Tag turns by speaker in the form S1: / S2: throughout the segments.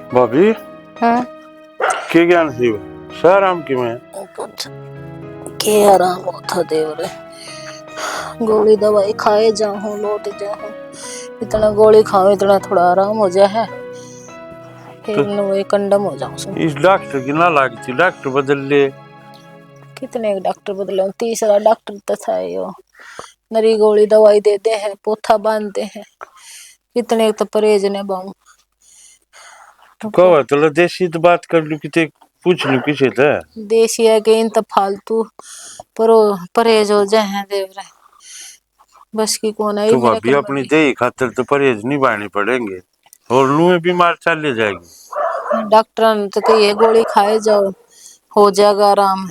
S1: भाभी
S2: हाँ
S1: के ज्ञान थी आराम की मैं
S2: कुछ के आराम होता देव रे। गोली दवाई खाए जाऊं लौट जाऊं, इतना गोली खाओ इतना थोड़ा आराम हो जाए है,
S1: तो
S2: फिर न वही कंडम हो जाऊं सो।
S1: इस डॉक्टर की ना लागी थी, डॉक्टर बदल ले।
S2: कितने डॉक्टर बदले, तीसरा डॉक्टर तो था यो। नरी गोली दवाई देते हैं, पोथा बांधते हैं, कितने तो परहेज ने बाऊ।
S1: तो कहो तो देसी तो बात कर लू कि पूछ लू किसे थे।
S2: देसी है कि इन तो फालतू परो परहेज हो जाए देव रे, बस की कौन आई
S1: तो
S2: मेरे
S1: भाभी अपनी
S2: कन्ने।
S1: देही खातर तो परहेज निभाने पड़ेंगे, और लू में बीमार चले जाएगी।
S2: डॉक्टर ने तो कही है गोली खाए जाओ हो जाएगा आराम।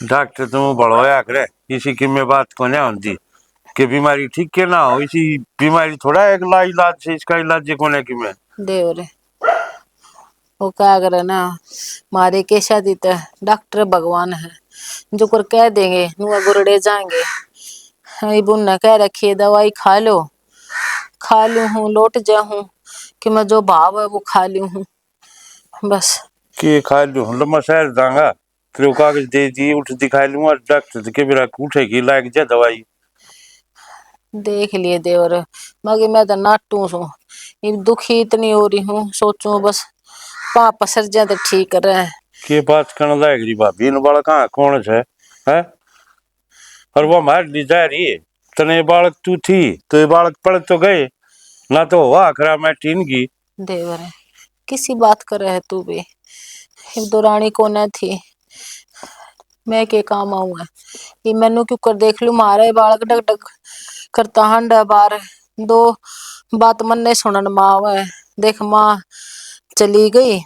S1: डॉक्टर तो बढ़ोया करे, इसी की मैं बात को नहीं होती कि बीमारी ठीक के ना हो, इसी बीमारी थोड़ा एक ला इलाज से इसका इलाज कोने की मैं
S2: देव रे वो क्या करे ना, मारे के शादी तो डॉक्टर भगवान है, जो कर कह देंगे नुआ गुरड़े जाएंगे। हाँ बुन कह रखी दवाई खा लू हूँ लौट जाऊं, कि मैं जो भाव है वो खा लू हूँ बस।
S1: के खा लू हम लम्बा शहर जाऊंगा, फिर वो कागज दे दिए उठ दिखा लूंगा डॉक्टर के मेरा उठेगी लायक जा दवाई।
S2: देख लिए देवर मगर मैं तो नाटू सू, दुखी इतनी हो रही हूँ, सोचू बस पाप पसर जाए तो ठीक रहे।
S1: के बात करने लायक री भाभी, इन बालक कहाँ कौन है? और वो हमारे लिए जा रही है, तने ये बालक तू थी तो ये बालक पढ़ तो गए ना, तो हुआ खरा मैं टीन की।
S2: देवर किसी बात कर रहे तू भी, एक दो रानी को न थी, मैं के काम आऊँ है ये मैनू क्यों कर देख लू, मारे बालक डग डग करता हंडा बार दो बात मन ने सुनन माँ है, देख माँ चली गई।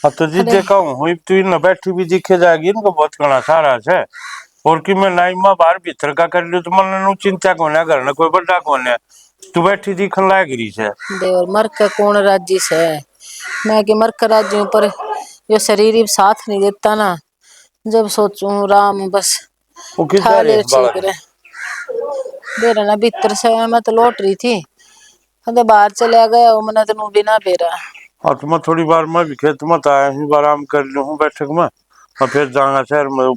S1: अब तो जी
S2: अरे
S1: देखा हूँ तू इन बैठी भी दिखे जाएगी, इनको बहुत घना सारा है। और कि मैं नाई माँ बाहर भीतर का कर लियो तो मन नु चिंता कौन है, घर में कोई बड़ा कौन है, तू बैठी दिखन लायक रही है।
S2: देवर मर का कौन राजी से, मैं कि मर कर राजी हूँ पर जो शरीर ही साथ नहीं देता ना, जब सोचू राम बस
S1: वो किस जा
S2: ठा
S1: रही
S2: ले
S1: है
S2: ठीक
S1: बालक?
S2: रहे। बेरा ना भीतर से मैं तो लौट रही थी, कहते बाहर चला गया वो मैंने तो भी ना बेरा।
S1: और तो मैं थोड़ी बार मैं भी खेत में आया हूँ, आराम कर लू हूँ बैठक में, और फिर जाऊंगा शहर में,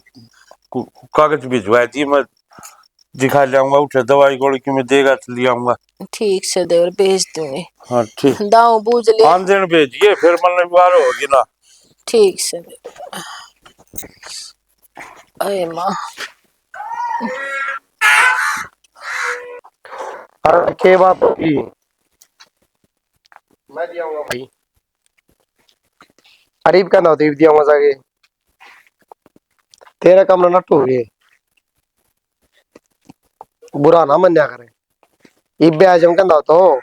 S1: कागज भिजवा दी मैं दिखा लाऊंगा, उठे दवाई गोली की मैं देगा तो ले आऊंगा।
S2: ठीक से देवर भेज दूंगी,
S1: हाँ ठीक,
S2: दाऊ बूझ ले।
S1: आन दिन भेजिए फिर मतलब बार होगी ना।
S2: ठीक से अरे माँ
S3: के बात होगी, मैं दिया हूँ भाई, अरीब का ना दीप दिया हूँ जाके, तेरा काम ना नट्टू हुए, बुरा ना मन करे, इब्बे आ जाऊँ कहना तो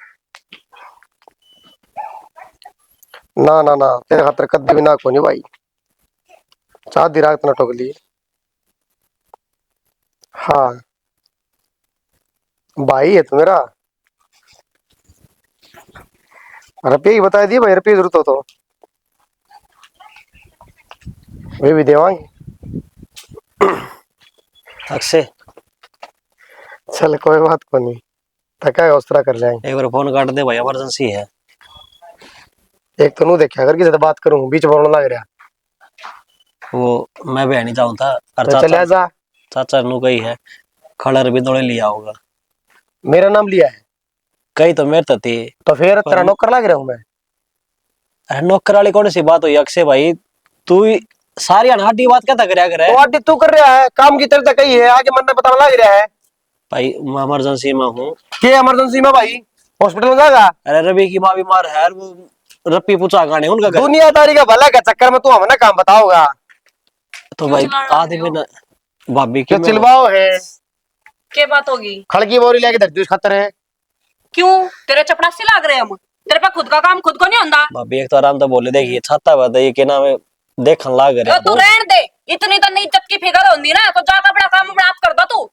S3: ना ना ना, तेरे खातर कद्दे भी ना कोनी भाई, चाह दी रात ना टोकली। हाँ भाई है तू मेरा, रुपये ही बता दिए भाई, रुपये जरूरत हो तो वे भी देवांगे।
S4: अक्षय
S3: चल कोई बात को नहीं, थका है उस तरह कर जाएंगे।
S4: एक बार फोन काट दे भाई, इमरजेंसी है।
S3: एक तो नू देखा अगर किसी से बात करूं बीच बोलने लग रहा,
S4: वो मैं भी नहीं चाहूँ था, और
S3: तो
S4: चाचा
S3: चले जा।
S4: चाचा नु कही है खड़र भी दौड़े लिया होगा,
S3: मेरा नाम लिया है
S4: कही तो मेरे तो थी।
S3: तो फिर
S4: पर
S3: तेरा नौकर लग रहा हूं मैं।
S4: नौकर वाली कौन सी बात हुई अक्षय भाई, तू ही सारी अनहटी बात क्या कर रहा
S3: तो
S4: है
S3: आदि तू कर रहा है काम की तरह कही है, आगे मन बताना लग रहा है
S4: भाई। मैं इमरजेंसी में हूँ।
S3: कि इमरजेंसी में भाई हॉस्पिटल में जाएगा।
S4: अरे रवि की माँ बीमार है, वो रप्पी पूछा गाने उनका घर।
S3: दुनियादारी का भला के चक्कर में तू हमें काम बताओगा,
S4: तो भाई आदमी ने भाभी की
S3: जो
S4: मैं
S3: चिलवाओ है
S5: क्या बात होगी?
S3: खड़की बोरी लेके धरती उस खतर है।
S5: क्यों तेरे चपड़ासी लाग रहे हम? तेरे पे खुद का काम खुद को नहीं होता?
S4: भाभी एक तो आराम तो बोले देखिए छाता बताइए कि ना मैं देखन लाग रहा
S5: तू रहन दे, इतनी तो नहीं इज्जत की फिकर होती ना, तो जाकर अपना काम अपना आप कर दो तू।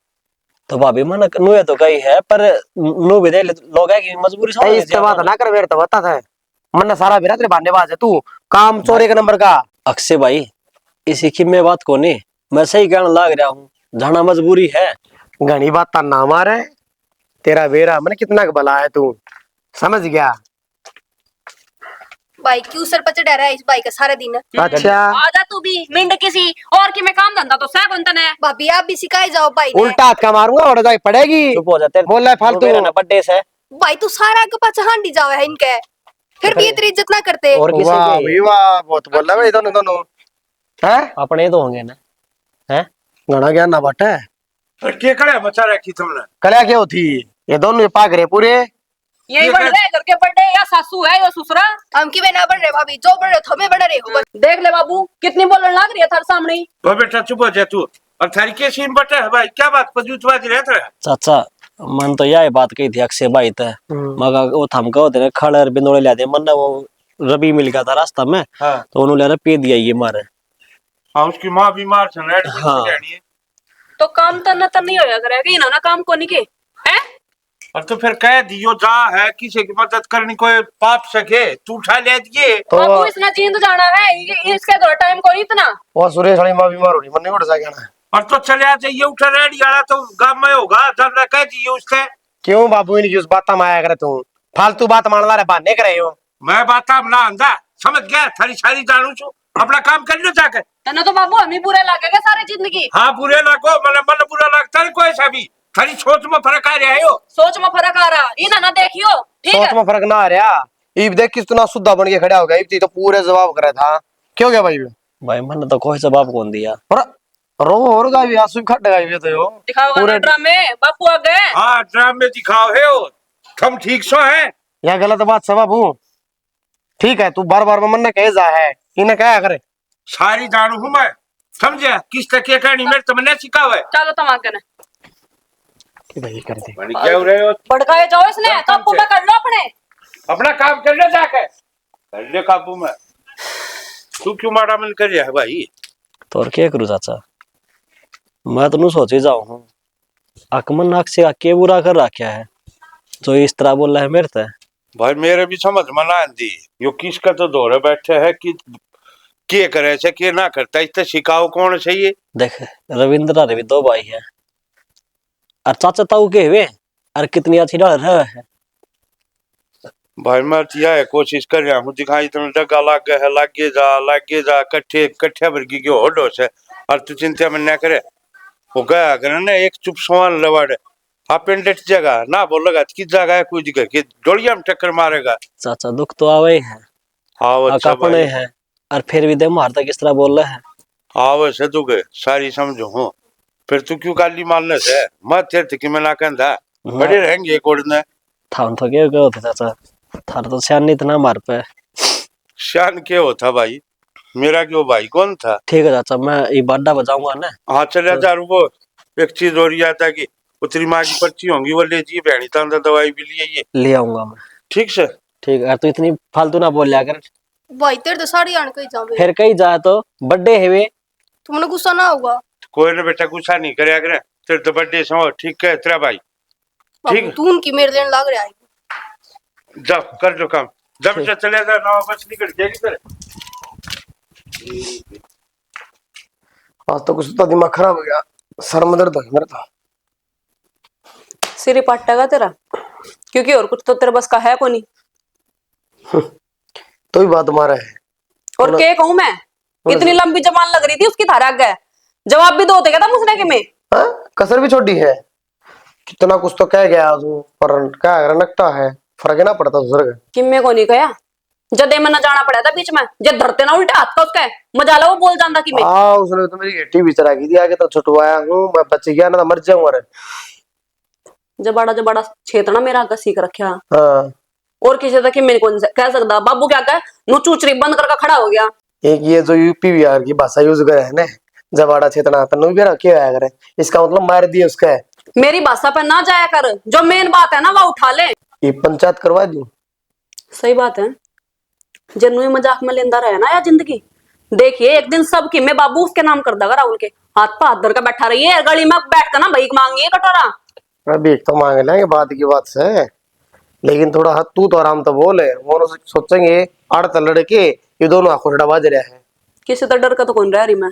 S4: तो भाभी मन नु है तो कही है, पर नु भी दे लोग है कि मजबूरी समझ
S3: इस पे बात ना कर, मेरे तो बता था मन सारा बेरा तेरे भानेबाज है तू, काम चोरी का नंबर का।
S4: अक्षय भाई इसी की मैं बात को नहीं, मैं सही कहने लाग रहा हूँ, जाना मजबूरी है।
S3: घनी बात ना मारे, तेरा बेरा मन कितना भला है तू, समझ गया।
S6: भाई क्यों सर पर चढ़ा रहा है इस भाई का सारे दिन?
S3: अच्छा
S5: आजा तू भी मिंड किसी और की मैं काम धंधा तो सह कौन तने।
S6: भाभी आप भी सिखाए जाओ भाई ने।
S3: उल्टा हाथ का मारूंगा और जाई पड़ेगी।
S4: चुप हो जाते
S3: बोल रहा है फालतू।
S4: बर्थडे से
S6: भाई तू सारा के पास हांडी जावे है इनके, फिर भी इतनी इज्जत ना करते।
S4: और किसे
S3: वाह
S4: के
S3: भाई वाह, बहुत बोला भाई दोनों दोनों हैं।
S4: अपने तो होंगे ना हैं।
S3: घना ज्ञान ना बाटा है।
S1: और क्या करे बचा रखी तुमने?
S3: कड़ा क्या होती ये दोनों पाग रहे पूरे।
S5: यही बन रहे घर के बर्थडे या सासू है या ससुरा।
S6: हम की में ना बन रहे भाभी, जो बन रहे हो हमें बन रहे हो।
S5: देख ले बाबू कितनी बोलने लग रही है थारे सामने ही।
S1: वो बेटा चुप हो जा तू। और थारी के सीन बटे है भाई, क्या बात पजूतबाजी रहता है?
S4: चाचा मन तो यह बात कही थी अक्षय भाई ते मगर वो थमका होते ना खड़र बिंदोड़े ले दे मन वो रवि मिल गया था रास्ता में।
S1: हाँ
S4: तो उन्होंने ले पी दिया ये मारे।
S1: हाँ उसकी माँ बीमार है ना, एडमिट
S4: हाँ।
S1: रहनी है।
S5: तो काम तन्ना तन नहीं होया करेगा इना ना काम को नहीं के हैं।
S1: और तो फिर कह दियो जा है किसी की मदद करनी कोई पाप सके तू उठा ले दिए।
S3: तो
S5: बाबू इसने जींद जाना है इसके दो टाइम को नहीं इतना।
S3: वो सुरेश वाली माँ बीमार हो रही, मन नहीं उठ जाएगा ना।
S1: और तो चले आ जाइए उठा रेडी आना तो गांव में होगा जब कह दिए उससे।
S3: क्यों बाबू इनकी उस बात में आया करे तू फालतू बात मानला रे बहाने करे हो।
S1: मैं बात अब ना अंधा समझ गया, थारी सारी जानू छू, अपना काम कर लो जाकर।
S5: तने तो बाबू हम ही बुरे लगेगा सारी जिंदगी।
S1: हाँ बुरे लगो, मन बुरा लगता है कोई सा भी, थारी सोच में फर्क आ रहा है हो।
S5: सोच में फर्क आ रहा इना ना देखियो ठीक
S3: सोच
S5: है।
S3: में फर्क ना आ रहा। इब देख किस तरह शुद्धा बन के खड़ा हो गया। इब तो पूरे जवाब करे था। क्यों गया भाई?
S4: भाई मन तो कोई जवाब कौन दिया।
S3: और रो और गाय आंसू खट गए तो यो
S5: दिखाओ ड्रामे बापू आ गए।
S1: हाँ ड्रामे दिखाओ है हो, तुम ठीक सो है
S3: यह गलत बात सब बाबू। ठीक है तू बार बार मन ने कहे जा है इन्हें क्या करे।
S1: सारी जानू हूँ मैं, समझे किस तक कहनी मेरे तुमने सिखा हुआ है।
S5: चलो तुम आगे
S3: भाई कर दे
S1: क्या हो रहे हो?
S5: भड़काए जाओ इसने काबू में कर लो अपने।
S1: अपना काम कर ले जाके, कर ले काबू में। तू क्यों मारा मिल कर रहा है भाई?
S4: तो और क्या करूँ चाचा, मैं तो नहीं सोच ही जाऊँ हूँ। अकमन नाक से आके बुरा कर रखा है जो इस तरह बोल रहा है मेरे से।
S1: भाई मेरे भी समझ में ना आती यो किसका तो दौरे बैठे है कि के करे से के ना करता, इससे सिखाओ कौन चाहिए।
S4: देख रविंद्र भी दो भाई है और चाचा ताऊ के हुए और कितनी अच्छी डाल रहा है।
S1: भाई मैं यह है कोशिश कर रहा हूँ दिखाई तुम डगा लागे जा कट्ठे कट्ठे वर्गी के होडो से। और तू चिंता में ना करे, वो गया करे ना एक चुप सवाल लवाड़े आप पेंडेट जगह ना बोलेगा किस जगह है कुछ करके डोलिया में टक्कर मारेगा।
S4: चाचा दुख तो आवे है
S1: आओ अच्छा
S4: अपने है और फिर भी दे मारता किस तरह बोल रहा है।
S1: आओ से तू के सारी समझो हूँ, फिर तू क्यों काली मारने से मत तेरे कि मैं ना कहता बड़े रहेंगे कोड़ने।
S4: था तो क्या होते चाचा, थार तो श्यान नहीं इतना मार पे।
S1: शान क्या होता भाई, मेरा क्यों भाई कौन था।
S4: ठीक है चाचा मैं ये बाड्डा बजाऊंगा ना।
S1: हाँ चले जा। वो एक चीज और याद है कि उतरी माँ की पर्ची होंगी वो ले जी बहनी तंदा दवाई भी लिए ये
S4: ले आऊंगा मैं।
S1: ठीक से।
S4: ठीक है तू इतनी फालतू ना बोल लिया कर।
S6: भाई तेरे तो सारी आन कहीं जावे।
S4: फिर कहीं जाए तो बर्थडे है वे
S6: तुमने गुस्सा ना होगा?
S1: कोई ना बेटा गुस्सा नहीं करे अगर तेरे तो बर्थडे सो ठीक है तेरा भाई। ठीक
S6: बाबू, तू उनकी मेरे लेने लग रहा है।
S1: जाओ कर लो काम, जब बेटा चले जा ना बस निकल जाएगी तेरे।
S3: आज तो कुछ तो दिमाग खराब हो गया, सर में दर्द हो गया मेरा तो।
S5: सिर पट्टेगा तेरा क्योंकि और कुछ तो तेरे बस का है को नहीं।
S3: तो ही बात मारा है।
S5: और के कहूं मैं, इतनी लंबी जबान लग रही थी उसकी थारा आगे, जवाब भी दो देगा था मुझने कि मैं।
S3: हाँ कसर भी छोटी है, कितना कुछ तो कह गया तू पर क्या रनकता है, फर्क ना पड़ता दूसरे का।
S5: किम्मे को नहीं कहा जदे में न जाना पड़ा था बीच में, जब धरते ना उल्टे हाथ का उसका मजा ला वो बोल जाता कि मैं।
S3: उसने तो मेरी गेटी भी चरा की थी आगे तो छुटवाया हूँ मैं, बच गया ना तो मर जाऊंगा रे।
S5: जब बड़ा छेतना मेरा आगे सीख रखा।
S3: हाँ
S5: और किसी तक मैं कौन कह सकता, बाबू क्या कह नु चूचरी बंद करके खड़ा हो गया।
S3: एक ये जो यूपी बिहार की भाषा यूज करे है ना जबाड़ा चेतना तनु भी रखे आया करे, इसका मतलब मार दिया उसका है।
S5: मेरी भाषा पे ना जाया कर, जो मेन बात है ना वो उठा ले।
S3: ये पंचायत करवा दी।
S5: सही बात है, जन्नू मजाक में लेंदा रहे ना यार जिंदगी। देखिए एक दिन सबकी मैं बाबू उसके नाम कर देगा, राहुल के हाथ पर हाथ धर के बैठा रही है गली में बैठ कर ना भीख मांगी है कटोरा।
S3: अभी तो मांग लेंगे बात की बात से, लेकिन थोड़ा हाथ तू तो आराम तो बोले, वो सोचेंगे आड़त लड़के ये दोनों आंखों बाज रहे हैं।
S5: किसी तो डर का तो कौन रह रही मैं,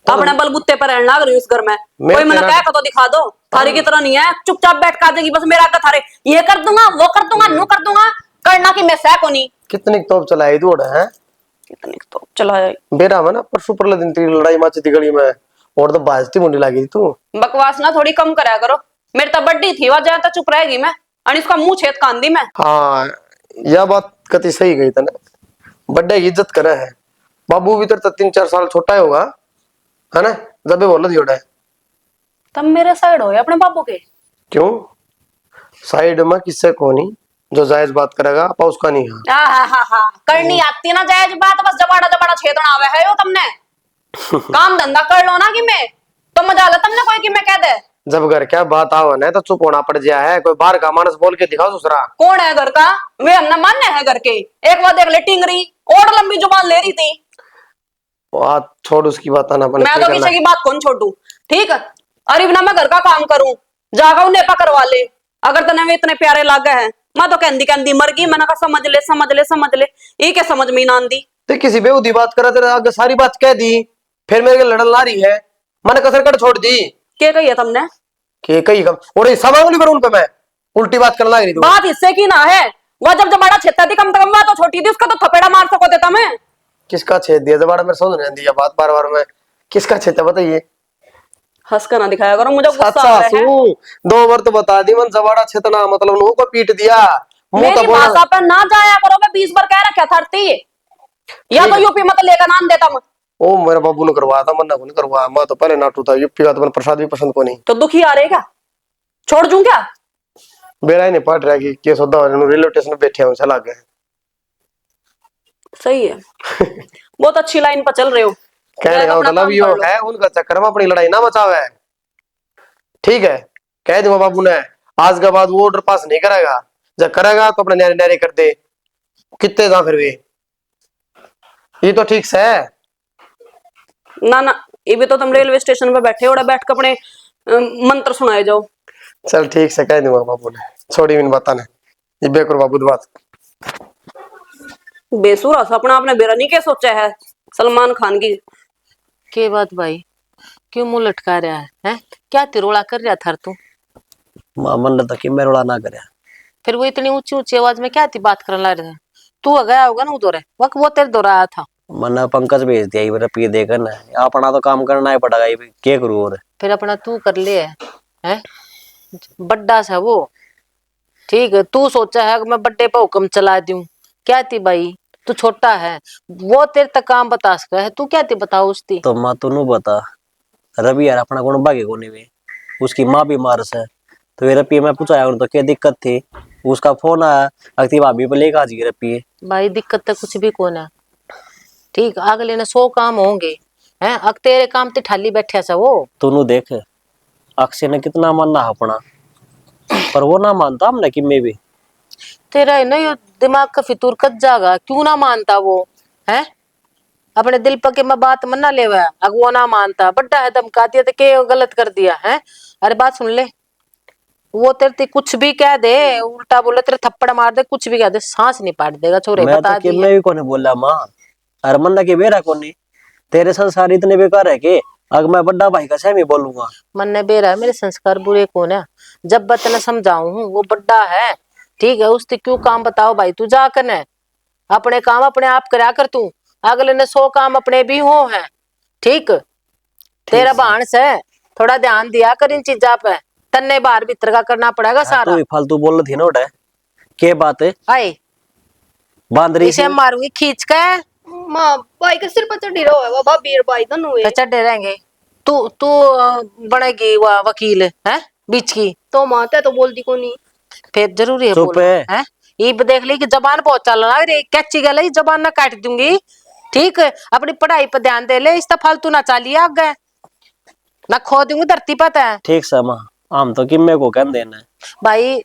S5: अपने बलबुत्ते पर रहने लग रही उस घर में। कोई मैंने कहा तो दिखा दो, थारी की तरह नहीं है चुपचाप बैठ कर देगी बस मेरा का थारे ये कर दूंगा वो कर दूंगा नो कर दूंगा, करना कि मैं सह को नहीं।
S3: कितनी तोप चलाई दूड़ है
S5: कितनी तो चलाया।
S3: बेरा में ना परसों परले दिन तेरी लड़ाई माची थी गली में और तो बाजती मुंडी लगी थी तू।
S5: बकवास ना थोड़ी कम करा करो। मेरी तो बड्डी थी वह जाए तो चुप रहेगी मैं और इसका मुंह छेद कांदी मैं।
S3: हाँ यह बात कति सही गई तने बड्डे की इज्जत करे है बाबू भी तो 3-4 साल छोटा ही होगा है ना जब भी बोलो दियोड़ा है
S5: तब मेरे साइड हो अपने बाबू के।
S3: क्यों साइड में किससे कोनी जो जायज बात करेगा आपा उसका नहीं है।
S5: हाँ करनी आती ना जायज बात बस जबाड़ा जबाड़ा छेदना आवे है यो तुमने काम धंधा कर लो ना कि मैं तो मजा आला तुमने कोई कि मैं कह दे।
S3: जब घर क्या बात आओ ना तो चुप होना पड़ जाया है कोई बाहर का मानस बोल के दिखाओ दूसरा।
S5: कौन है घर का वे हमने मान्य है घर के एक बार देख ले टिंगरी और लंबी जुबान ले रही थी।
S3: बात छोड़ उसकी बात आना अपन
S5: मैं तो किसी की बात कौन छोड़ू ठीक है। अरे ना मैं घर का काम करूं जागा नेपा करवा ले अगर तने वे इतने प्यारे लागे हैं मैं तो कहंदी कहंदी मर गई मैंने कहा समझ ले ये क्या समझ में ना आंदी।
S3: तो किसी बेहूदी बात करा तेरे आगे सारी बात कह दी फिर मेरे के लड़न ला रही है मैंने कसर कर छोड़ दी।
S5: क्या कही है तुमने
S3: के कही कम और समांगली पर उन पे मैं उल्टी बात करने लग रही
S5: बात इससे की ना है वह जब बड़ा छेता थी कम से कम वह तो छोटी थी उसका तो थपेड़ा मार सको देता मैं।
S3: किसका छेद दिया जबाड़ा मेरे समझ नहीं आती बात बार बार में किसका छेद है बताइए।
S5: हंस कर ना दिखाया करो मुझे गुस्सा
S3: अच्छा
S5: आ रहा है।
S3: 2 बार तो बता दी मन जबाड़ा छेतना मतलब नु को पीट दिया मुंह तो
S5: मेरी भाषा पर ना जाया करो मैं 20 बार कह रखा था या तो यूपी मत लेकर नाम देता मैं।
S3: ओ मेरे बाबू ने करवाया था मन्ना को नहीं करवाया मैं तो पहले नाटू था यूपी का तो प्रसाद भी पसंद को नहीं
S5: तो दुखी आ रहे क्या छोड़ दूं क्या।
S3: बेरा ही नहीं पड़ रहा कि केस होता रेलवे स्टेशन में बैठे हैं चला गए।
S5: सही है बहुत अच्छी लाइन पर चल रहे हो।
S3: कहने का मतलब यो है उनका चक्कर में अपनी लड़ाई ना बचावे ठीक है कह दूंगा बाबू ने आज के बाद वो ऑर्डर पास नहीं करेगा जब करेगा तो अपने न्यारे न्यारे कर दे कितने जा फिर वे ये तो ठीक से है
S5: ना ये भी तो तुम रेलवे स्टेशन पे बैठे हो बैठ कर अपने मंत्र सुनाए जाओ।
S3: चल ठीक से कह दूंगा बाबू ने छोड़ी इन बात ने ये बेकर बाबू बात
S5: बेसुरा सा अपना आपने बेरा नहीं क्या सोचा है सलमान खान की।
S2: के बात भाई क्यों मुंह लटका रहा है क्या तिरोड़ा कर रहा था तू।
S4: मन ने तो कि मैं रोड़ा ना करे
S2: फिर वो इतनी ऊंची ऊंची आवाज में क्या थी बात करने लग रहे थे तू गया होगा ना उधर वक्त वो तेरे दौरा आया था।
S4: मन पंकज भेज दिया ये पी देकर ना अपना तो काम करना ही पड़ेगा ये क्या करूँ और
S2: फिर अपना तू कर ले है बड्डा सा वो ठीक है तू सोचा है कि मैं बड्डे पे हुक्म चला दूं क्या थी भाई तू छोटा है वो तेरे तक काम बता सका है तू क्या थी बताओ उसकी।
S4: तो माँ तू नु बता रवि यार अपना कौन भागे को नहीं उसकी माँ भी मार से तो ये रपी मैं पूछा तो क्या दिक्कत थी उसका फोन आया अगती भाभी पे लेकर आ जी रपी
S2: भाई दिक्कत तो कुछ भी कौन है ठीक अगले ने 100 काम होंगे हैं अग तेरे काम ते ठाली बैठा सा वो
S4: तू देख अक्षय ने कितना मानना अपना पर वो ना मानता हमने कि मैं भी
S2: तेरा है ना ये दिमाग का फितूर कच जाएगा क्यों ना मानता वो है अपने दिल पर के मैं बात मना ले अग वो ना मानता बड्डा है धमका दिया तो के गलत कर दिया है। अरे बात सुन ले वो तेरे कुछ भी कह दे उल्टा बोले तेरे थप्पड़ मार दे कुछ भी कह दे सांस नहीं पाट देगा छोरे
S4: मैं
S2: बता
S4: तो
S2: दी
S4: मैं भी कोने बोला माँ अरे मन्ना के बेरा कोनी तेरे संसार इतने बेकार है कि अगर मैं बड़ा भाई का सहमी बोलूंगा
S2: मन ने बेरा है मेरे संस्कार बुरे कौन है जब बतना समझाऊ हूँ वो बड्डा है ठीक है उससे क्यों काम बताओ भाई तू जा कर अपने काम अपने आप करा कर तू अगले ने 100 काम अपने भी हो हैं ठीक तेरा भाणस है थोड़ा ध्यान दिया कर इन चीजा पे तन्ने बाहर भीतर का करना पड़ेगा सारा।
S4: तू फालतू बोल रही थी ना उठे के बात है
S2: आए
S4: बांदरी
S2: इसे मारूंगी खींच के
S6: माँ भाई का सिर पर चढ़ी रहो है वो भाभी और भाई दोनों हुए
S2: चढ़े रहेंगे तू तू बनेगी वह वकील है बीच की
S6: तो माँ तो बोलती को नहीं
S2: फिर जरूरी है
S4: चुप
S2: बोलना है ये देख ली कि जबान बहुत चल रहा है कैची गल है जबान ना काट दूंगी ठीक है अपनी पढ़ाई पर ध्यान दे ले इस फालतू ना चालिए आगे ना खो दूंगी धरती पर है
S4: ठीक सा माँ हम तो किम्मे को कह देना
S2: भाई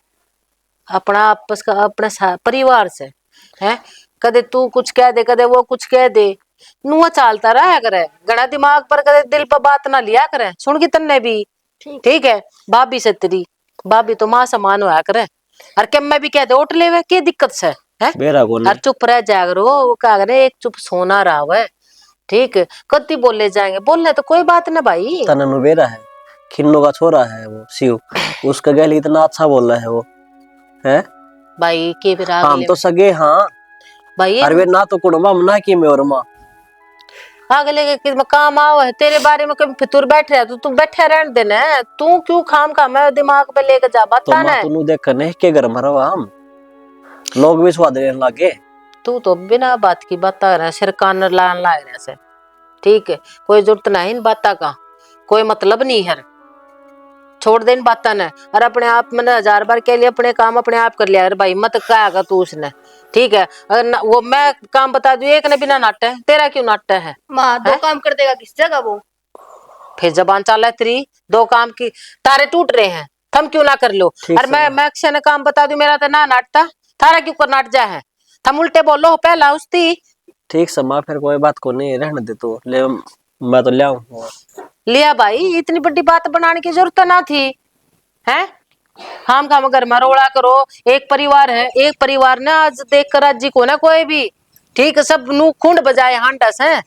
S2: अपना आपस का अपने परिवार से है कदे तू कुछ कह दे कदे वो कुछ कह दे नुआ चालता रहा करे गड़ा दिमाग पर कदे दिल पर बात ना लिया करे सुन की तन्ने भी ठीक है भाभी से तेरी भाभी तो माँ समान होया करे और क्या मैं भी कह दे उठ ले क्या दिक्कत से है
S4: बेरा को
S2: और चुप रह जागरो वो क्या करे एक चुप सोना रहा है ठीक कति बोले जाएंगे बोलने तो कोई बात ना भाई
S4: तननु बेरा है खिन्नो का छोरा है वो शिव उसका गैल इतना अच्छा बोल रहा है वो है
S2: भाई के फिर
S4: हम तो सगे हाँ
S2: भाई
S4: अरे वे ना तो कुड़मा ना कि मैं और माँ
S2: अगले के किस में काम आओ है तेरे बारे में कभी फितूर बैठ रहा तू बैठे रहने देना है। तू क्यों खाम खा मैं दिमाग पे लेके जा
S4: तो
S2: बता
S4: माँ
S2: ना।
S4: तू देख करने के घर में रवा हम लोग भी स्वाद लेने लगे।
S2: तू तो बिना बात की बता रहा सिर कान लान ला रहा से। ठीक है कोई जरूरत नहीं इन बातों का कोई मतलब नहीं है। छोड़ दे इन बातों ने और अपने आप मैंने 1000 बार के लिए अपने काम अपने आप कर लिया। अरे भाई मत कहेगा तू उसने। ठीक है अगर वो मैं काम बता दूं एक ने बिना नाटे है तेरा क्यों नाटे है।
S6: माँ दो काम कर देगा किस जगह वो।
S2: फिर जबान चाल है तेरी दो काम की तारे टूट रहे हैं थम क्यों ना कर लो।
S4: ठीक
S2: और
S4: से
S2: मैं अक्षय ने काम बता दूं मेरा तो ना नाटता थारा क्यों कर नाट जा है। थम उल्टे बोलो पहला उसती
S4: ठीक से माँ फिर कोई बात को नहीं रहने दे तू ले मैं तो ले आऊँ।
S2: लिया भाई इतनी बड़ी बात बनाने की जरूरत ना थी है। हम काम घर में रोड़ा करो एक परिवार है एक परिवार ने आज देख कर आज जी को ना कोई भी ठीक है सब नू खुंड बजाए हांडस है।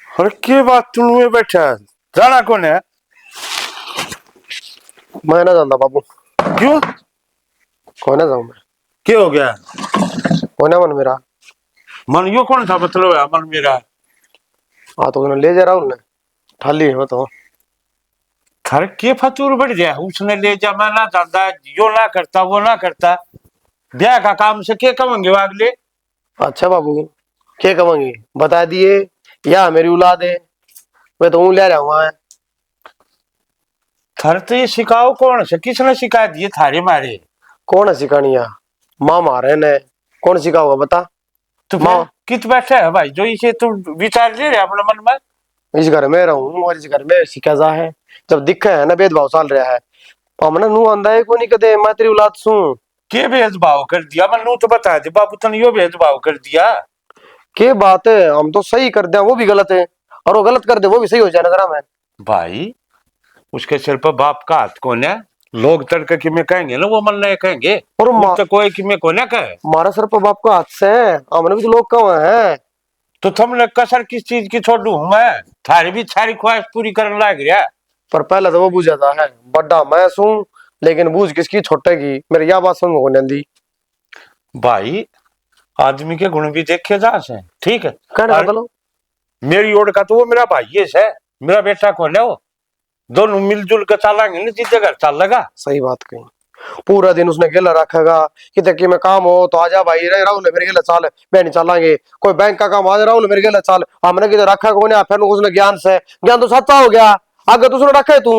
S1: अरे के बात तू में बैठा है जाना कौन है
S3: मैं ना जानता बाबू
S1: क्यों
S3: कोई ना जाऊं मैं
S1: क्या हो गया
S3: कोई ना मन मेरा
S1: मन यो कौन सा मतलब है मन मेरा
S3: हाँ तो ले जा राहुल ने ठाली है तो
S1: थारे के फतूर बढ़ गया उसने ले जा मैं ना जानता यो ना करता वो ना करता ब्याह का काम से क्या कमेंगे वो अगले।
S3: अच्छा बाबू क्या कहेंगे बता दिए या मेरी औलाद है मैं तो ले रहा हूँ
S1: थारे तो ये सिखाओ कौन से किसने सिखा दिए थारे मारे
S3: कौन है सिखानिया माँ मारे ने कौन सिखाओगा बता।
S1: तो
S3: माँ
S1: कित बैठा है भाई जो इसे तू विचार ले रहे अपने मन में।
S3: इस घर में रहूं और इस घर में सिखा जा है जब दिखा है ना भेदभाव चल रहा है हमने नू आंदा है को नहीं कदे मैं तेरी औलाद सू
S1: के भेदभाव कर दिया मैं नू तो बता दे बाबू तने यो भेदभाव कर दिया।
S3: के बात है हम तो सही कर दे वो भी गलत है और वो गलत कर दे वो भी सही हो जाए नजरा में।
S1: भाई उसके सिर पर बाप का हाथ कौन है लोग तड़के कि में कहेंगे ना वो मन नहीं कहेंगे
S3: और
S1: तो कोई कि में कौन है कहे
S3: हमारा सर पर बाप का हाथ से है हमने भी तो लोग कहाँ हैं
S1: तो तुमने कसर किस चीज की छोड़ू हूं मैं थारी भी सारी ख्वाहिश पूरी करने लग रहा।
S3: पर पहले तो वो बुझ जाता है बड़ा मैं सू लेकिन बूझ किसकी छोटे की मेरी यह बात समझ को नहीं आंदी।
S1: भाई आदमी के गुण भी देखे जा से ठीक है
S3: कहने
S1: और
S3: मतलब
S1: मेरी ओर का तो वो मेरा भाई है मेरा बेटा कौन है वो दोनों मिलजुल कर चलेंगे ना जिस जगह चल लगा।
S3: सही बात कही पूरा दिन उसने गेला रखेगा कि तक में काम हो तो आजा भाई रे राहुल मेरे गेला चाल बहनी चलांगे कोई बैंक का काम आज राहुल मेरे गेला चाल हमने किधर रखा को नहीं फिर उसने ज्ञान से ज्ञान तो सच्चा हो गया आगे तो उसने रखा है तू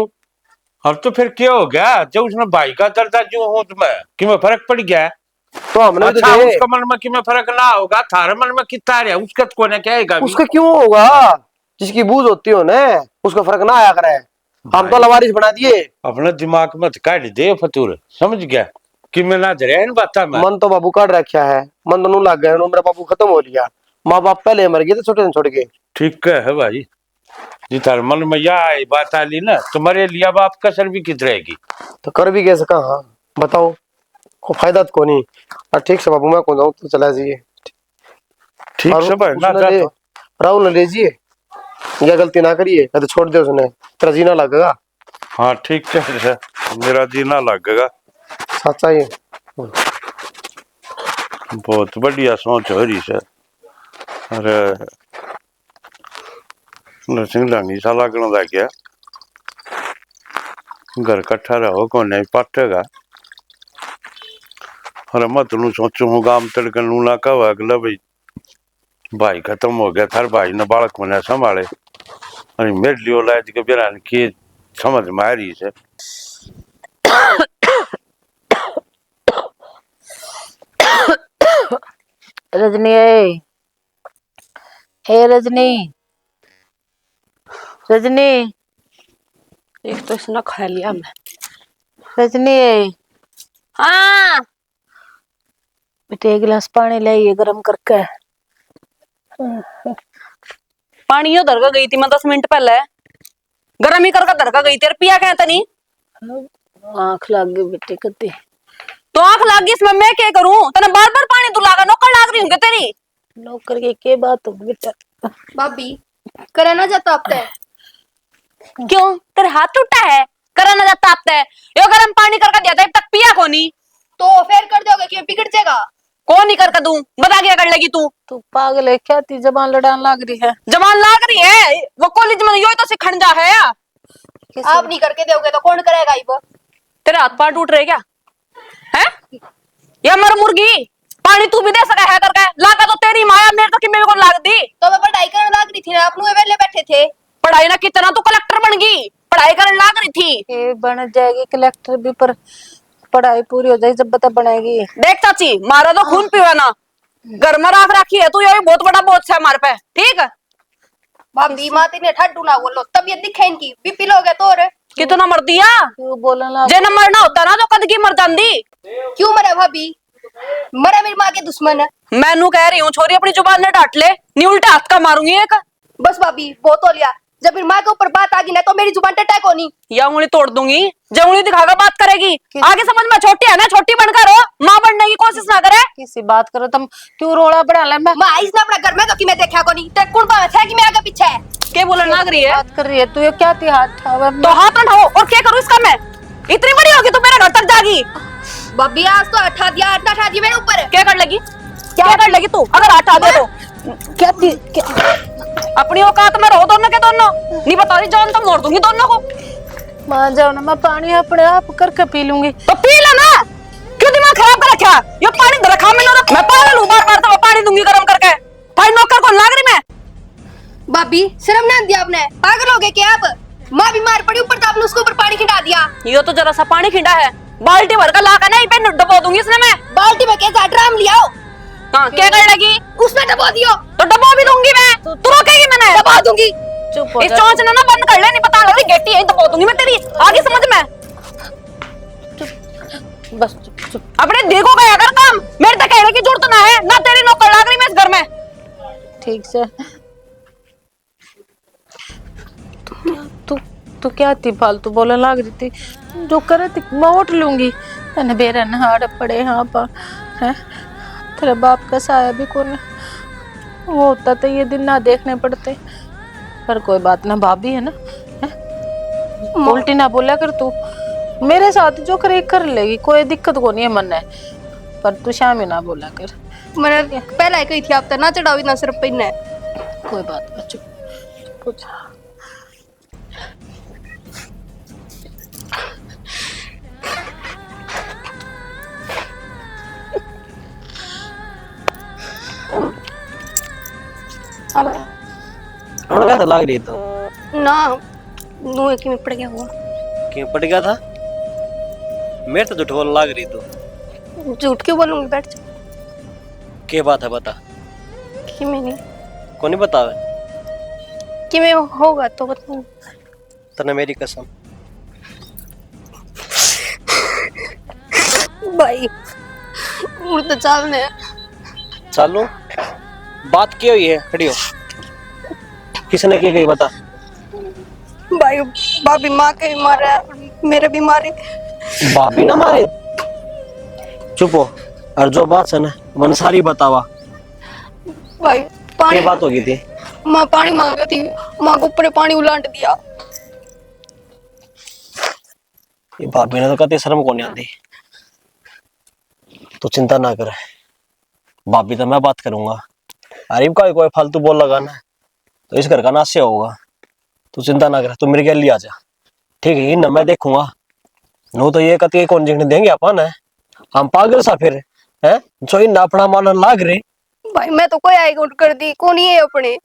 S1: अब तो फिर क्या हो गया जब उसने भाई का दर्जा जो हूं तुम्हें कि मैं फर्क पड़ गया
S3: तो हमने भी
S1: अच्छा
S3: तो दे
S1: उसका मन में कि मैं फर्क ना होगा थारे मन में कितना रहा उसका तो कोने क्या आएगा
S3: उसका क्यों होगा जिसकी बूझ होती हो ना उसका फर्क ना आया करे हम तो लवारिस बना दिए
S1: अपना दिमाग मत काट दे फतूर समझ गया कि मैं ना जरा इन बात में
S3: मन तो बाबू काट रखा है मन तो नू लग गया मेरा बाबू खत्म हो लिया माँ बाप पहले मर गए थे छोटे छोड़ के।
S1: ठीक है भाई जी तार मन में यह आई बात आली ना तुम्हारे लिया बाप कसर भी कित रहेगी
S3: तो कर भी कैसे कहा बताओ को फायदा तो नहीं और ठीक से बाबू मैं कौन जाऊँ तो चला जाइए
S1: ठीक से भाई ना जा तो
S3: राहुल ने लीजिए या गलती ना करिए या तो छोड़ दे उसने तेरा जीना लगेगा।
S1: हाँ ठीक है मेरा जीना लगेगा
S3: सच्चा ही
S1: बहुत बढ़िया सोच हो रही है। अरे नरसिंह लानी सा लगना लग गया घर कट्ठा रहो कौन नहीं पाटेगा। अरे मैं तुम सोचू हूँ गांव तड़कन नू ना कहो अगला भाई भाई खत्म हो गया थार भाई ने बालक मना संभाले अरे मेरे लिए लाज के बिरान की समझ में आ रही है।
S2: रजनी ए रजनी रजनी
S5: एक तो इसने खा लिया मैं।
S2: रजनी
S5: हाँ
S2: बेटे एक गिलास पानी लाइए गरम करके।
S5: पानी उधर का गई थी मैं 10 मिनट पहले गर्म ही करके धर का गई तेरे पिया कहता नहीं
S2: आँख लग गई बेटे कती
S5: तो आंख लाग गई इसमें मैं क्या करूं तने बार बार पानी तू लागा नौकर लाग रही हूं तेरी
S2: नौकर के बात हो बेटा
S6: भाभी करा ना जाता आप तय
S5: क्यों तेरे हाथ टूटा है करा ना जाता आप तय यो गर्म पानी करके दिया था अब तक पिया को नहीं
S6: तो फिर कर दोगे कि बिगड़ जाएगा।
S5: कौन नहीं कर दूं, बता क्या कर लेगी तू?
S2: तू पागल है क्या? ती जबान लड़ान लाग रही है।
S5: जवान लाग रही है वो कॉलेज में, यो तो सिखण जा है।
S6: आप नहीं करके दोगे तो कौन करेगा ये?
S5: तेरे हाथ पांव टूट रहे क्या है? या मर मुर्गी, पानी तू भी दे सका है करके, लागा तो तेरी माया, मेरे तो कि मेरे को लाग दी।
S6: तो मैं पढ़ाई करने लाग रही थी ना, आप लोग वेले बैठे थे।
S5: पढ़ाई ना कितना तू कलेक्टर बन गई, पढ़ाई करने लाग रही थी।
S2: ये बन जाएगी कलेक्टर भी, पर पढ़ाई पूरी हो जाएगी जब बता बनाएगी।
S5: देख चाची, मारा तो खून पीवा ना, घर में राख रखी है तू, ये बहुत बड़ा बोझ है हमारे पे, ठीक है?
S6: भाभी माते ने ठड्डू ना बोलो, तबीयत दिखे इनकी, बीपी लो गया तो। और
S5: कितना मर दिया?
S2: क्यों बोलना?
S5: जे न मरना होता ना तो कद की मर जाती।
S6: क्यों मरे भाभी? मरे मेरी माँ के दुश्मन है।
S5: मैनू कह रही हूँ छोरी अपनी जुबान ने डांट ले, नहीं उल्टा हाथ का मारूंगी एक।
S6: बस भाभी बहुत हो लिया, जब मेरी माँ के ऊपर बात आ गई ना तो मेरी जुबान टटक होनी।
S5: या उंगली तोड़ दूंगी, जब उंगली दिखाकर बात करेगी। आगे समझ में, छोटी है ना, छोटी बनकर हो, माँ बनने की कोशिश ना करे।
S2: किसी बात करो तुम, क्यों रोड़ा बढ़ा ले? मैं
S6: माँ आइस ना अपना घर में तो कि मैं देखा को नहीं, ते कुंडा में थे कि मैं आगे पीछे है।
S5: के बोलने लग रही है?
S2: बात कर रही है तू, ये क्या थी हाथ ठावा?
S5: तो हाथ उठाओ, और क्या करूँ इसका मैं? इतनी बड़ी होगी तू मेरे घर तक जागी?
S6: भाभी आज तो हटा दिया, हटा ठा दिया मेरे ऊपर।
S5: क्या कर लेगी, क्या कर लेगी तू अगर हटा दे तो?
S2: क्या थी क्या?
S5: अपनी औकात में रहो दोनों के दोनों, नहीं बता रही जान तो मोड़ दूंगी दोनों को।
S2: मान जाओ ना, मैं पानी अपने आप करके पी लूंगी।
S5: तो पी लेना, क्यों दिमाग खराब कर रखा? ये पानी दे रखा मैंने, मैं पागल हूँ, बार बार तो पानी दूंगी गर्म करके। भाई नौकर को लाग रही मैं?
S6: भाभी शर्म ना दिया आपने, पागल हो गए क्या आप? माँ बीमार पड़ी, ऊपर तो आपने उसके ऊपर पानी खिंडा दिया।
S5: ये तो जरा सा पानी खिंडा है, बाल्टी भर का लाकर ना पे डबो दूंगी इसने मैं।
S6: बाल्टी में कैसा ड्राम लिया हो?
S5: हाँ क्या कर लेगी?
S6: उसमें डबो दियो।
S5: तो डबो भी दूंगी मैं, तू रोकेगी मैंने?
S6: दबा दूंगी।
S2: चुप हो
S5: इस
S2: जा।
S5: चोंच ने ना बंद कर ले, नहीं पता लग रही गेटी है, दबो दूंगी मैं तेरी, आगे समझ में।
S2: बस चुप चुप।
S5: अपने देखो गया कर काम, मेरे तक कहने की जरूरत ना है ना, तेरी नौकर लाग रही मैं इस घर में।
S2: ठीक से। तू तू क्या थी फालतू बोलने लग रही थी? जो करे थी मैं उठ लूंगी। मैंने बेरा नहाड़ पड़े यहाँ पर है, तेरे बाप का साया भी कौन वो होता तो ये दिन ना देखने पड़ते। पर कोई बात ना, भाभी है ना, है? उल्टी ना बोला कर तू, मेरे साथ जो करे कर लेगी, कोई दिक्कत को नहीं है मन है, पर तू शाम ही ना बोला कर।
S6: मैंने पहले ही कही थी आप तो ना चढ़ाओ इतना सिर्फ पहनना है।
S2: कोई बात नहीं, चुप कुछ।
S4: क्या था लाग रही तो?
S6: ना नुए की में पड़ गया हुआ।
S4: क्यों पट गया था? मेरे तो झूठ बोल लाग रही तो।
S6: झूठ क्यों बोलूंगी, बैठ जा।
S4: क्या बात है बता?
S6: कि मैं नहीं,
S4: कौन नहीं बतावे?
S6: कि मैं होगा तो बताऊं।
S4: तने मेरी कसम।
S6: भाई उड़ तो चालने
S4: चालू बात क्या हुई है? खड़ी हो, किसने की गई बता?
S6: भाई भाभी माँ के भी मारा है, मेरे भी मारे।
S4: भाभी ना मारे? चुप हो, और जो बात है ना मन सारी बतावा।
S6: भाई पानी
S4: क्या बात होगी थी?
S6: माँ पानी मांग रही थी, माँ को ऊपर पानी उलाट दिया।
S4: ये भाभी ने तो कहती शर्म को नहीं आती। तो चिंता ना कर, भाभी तो मैं बात करूंगा। अरे का कोई फालतू बोल लगा ना तो इस घर का नाश होगा। तू चिंता ना कर, तू मेरे लिए आ जा, ठीक है ना? मैं देखूंगा। नो तो ये कहती कौन जिंदगी देंगे अपन है, हम पागल सा फिर है जो इन अपना मानन लाग रहे।
S6: भाई मैं तो कोई आई उठ कर दी, कौन है अपने?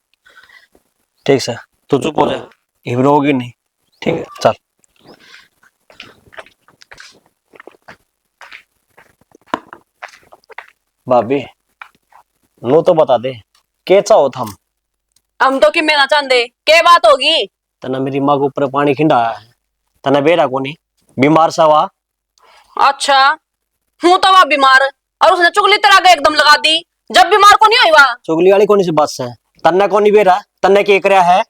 S4: ठीक है तू चुप हो जा, हिब्रो होगी नहीं, ठीक है? चल भाभी नो तो बता दे के चाहो
S5: हम तो कि मैं ना चाहते, क्या बात होगी?
S4: तना मेरी माँ के ऊपर पानी खिंडाया है, तना बेरा को नहीं बीमार सा हुआ।
S5: अच्छा हूँ तो वह बीमार, और उसने चुगली तेरा आगे एकदम लगा दी, जब बीमार को नहीं हुई वह।
S4: चुगली वाली कौन सी बात है? तन्ने को नहीं बेरा, तन्ने के कराया है?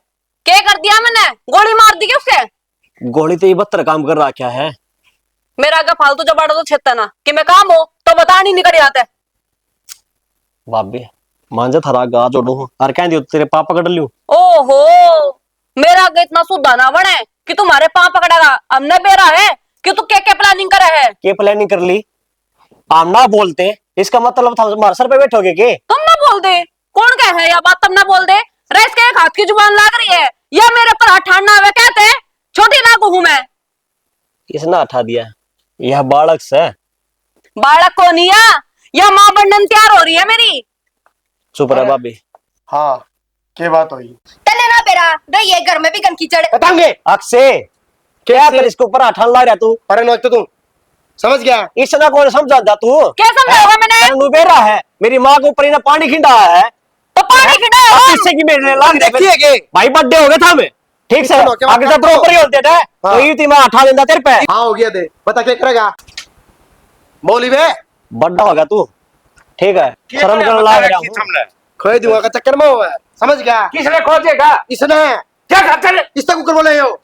S5: क्या कर दिया मैंने? गोली मार दी क्या उसके?
S4: गोली तो ये 72 काम कर रहा क्या है?
S5: मेरा आगे फालतू जबाड़ा तो छेता ना कि मैं काम हो तो बता नहीं निकल आते।
S4: भाभी मांझा थरा गा जोड़ू और कह दियो तेरे पाप पकड़ लियो।
S5: ओहो, मेरा आगे इतना सुधा ना बने कि तुम्हारे पाँव पकड़ेगा। हमने बेरा है कि तू क्या क्या प्लानिंग करे है?
S4: के प्लानिंग कर ली? हम ना बोलते, इसका मतलब था हमारे सर पे बैठोगे के?
S5: तुम ना बोल दे। कौन कह है या बात, तुम ना बोल दे। रेस के एक हाथ की जुबान लाग रही है, या मेरे पर हाथ ठाड़ना हुआ कहते हैं। छोटी ना को हूं मैं।
S4: किसने हटा दिया? यह बालक से।
S5: बालक को नहीं या माँ बनने तैयार हो रही है मेरी।
S4: चुप रह
S3: अरे।
S4: भाभी।
S3: हाँ क्या बात हुई?
S6: तने ना बेरा रही है घर में भी गंद कीचड़।
S3: बताऊंगे
S4: अक्षय, क्या कर इसके ऊपर हाथ ला रहा तू?
S3: अरे नौज तो तू समझ गया?
S4: इसना कौन समझा जा तू?
S5: क्या समझाओगा मैंने?
S4: नुबेरा है, मेरी माँ के ऊपर इन्हें पानी खिंडा है।
S5: तो पानी खिलाओ।
S4: इससे की मेरे लाग
S3: देखिए के
S4: भाई बर्थडे हो गया था मैं, ठीक से
S3: सुनो, क्या बात
S4: आगे से
S3: करते हो?
S4: बरोबर ही होते थे।
S3: हाँ।
S4: तो ये थी मैं हटा देता तेरे पे।
S3: हाँ हो गया दे, बता क्या करेगा? बोली बे
S4: बड्डा हो गया तू, ठीक है, शर्म करने लाग रहा हूँ।
S1: हमने
S3: खोए दूंगा का चक्कर में हुआ है, समझ गया?
S1: किसने खोजेगा?
S3: इसने
S1: क्या करते हैं?
S3: इससे कुकर बोले हो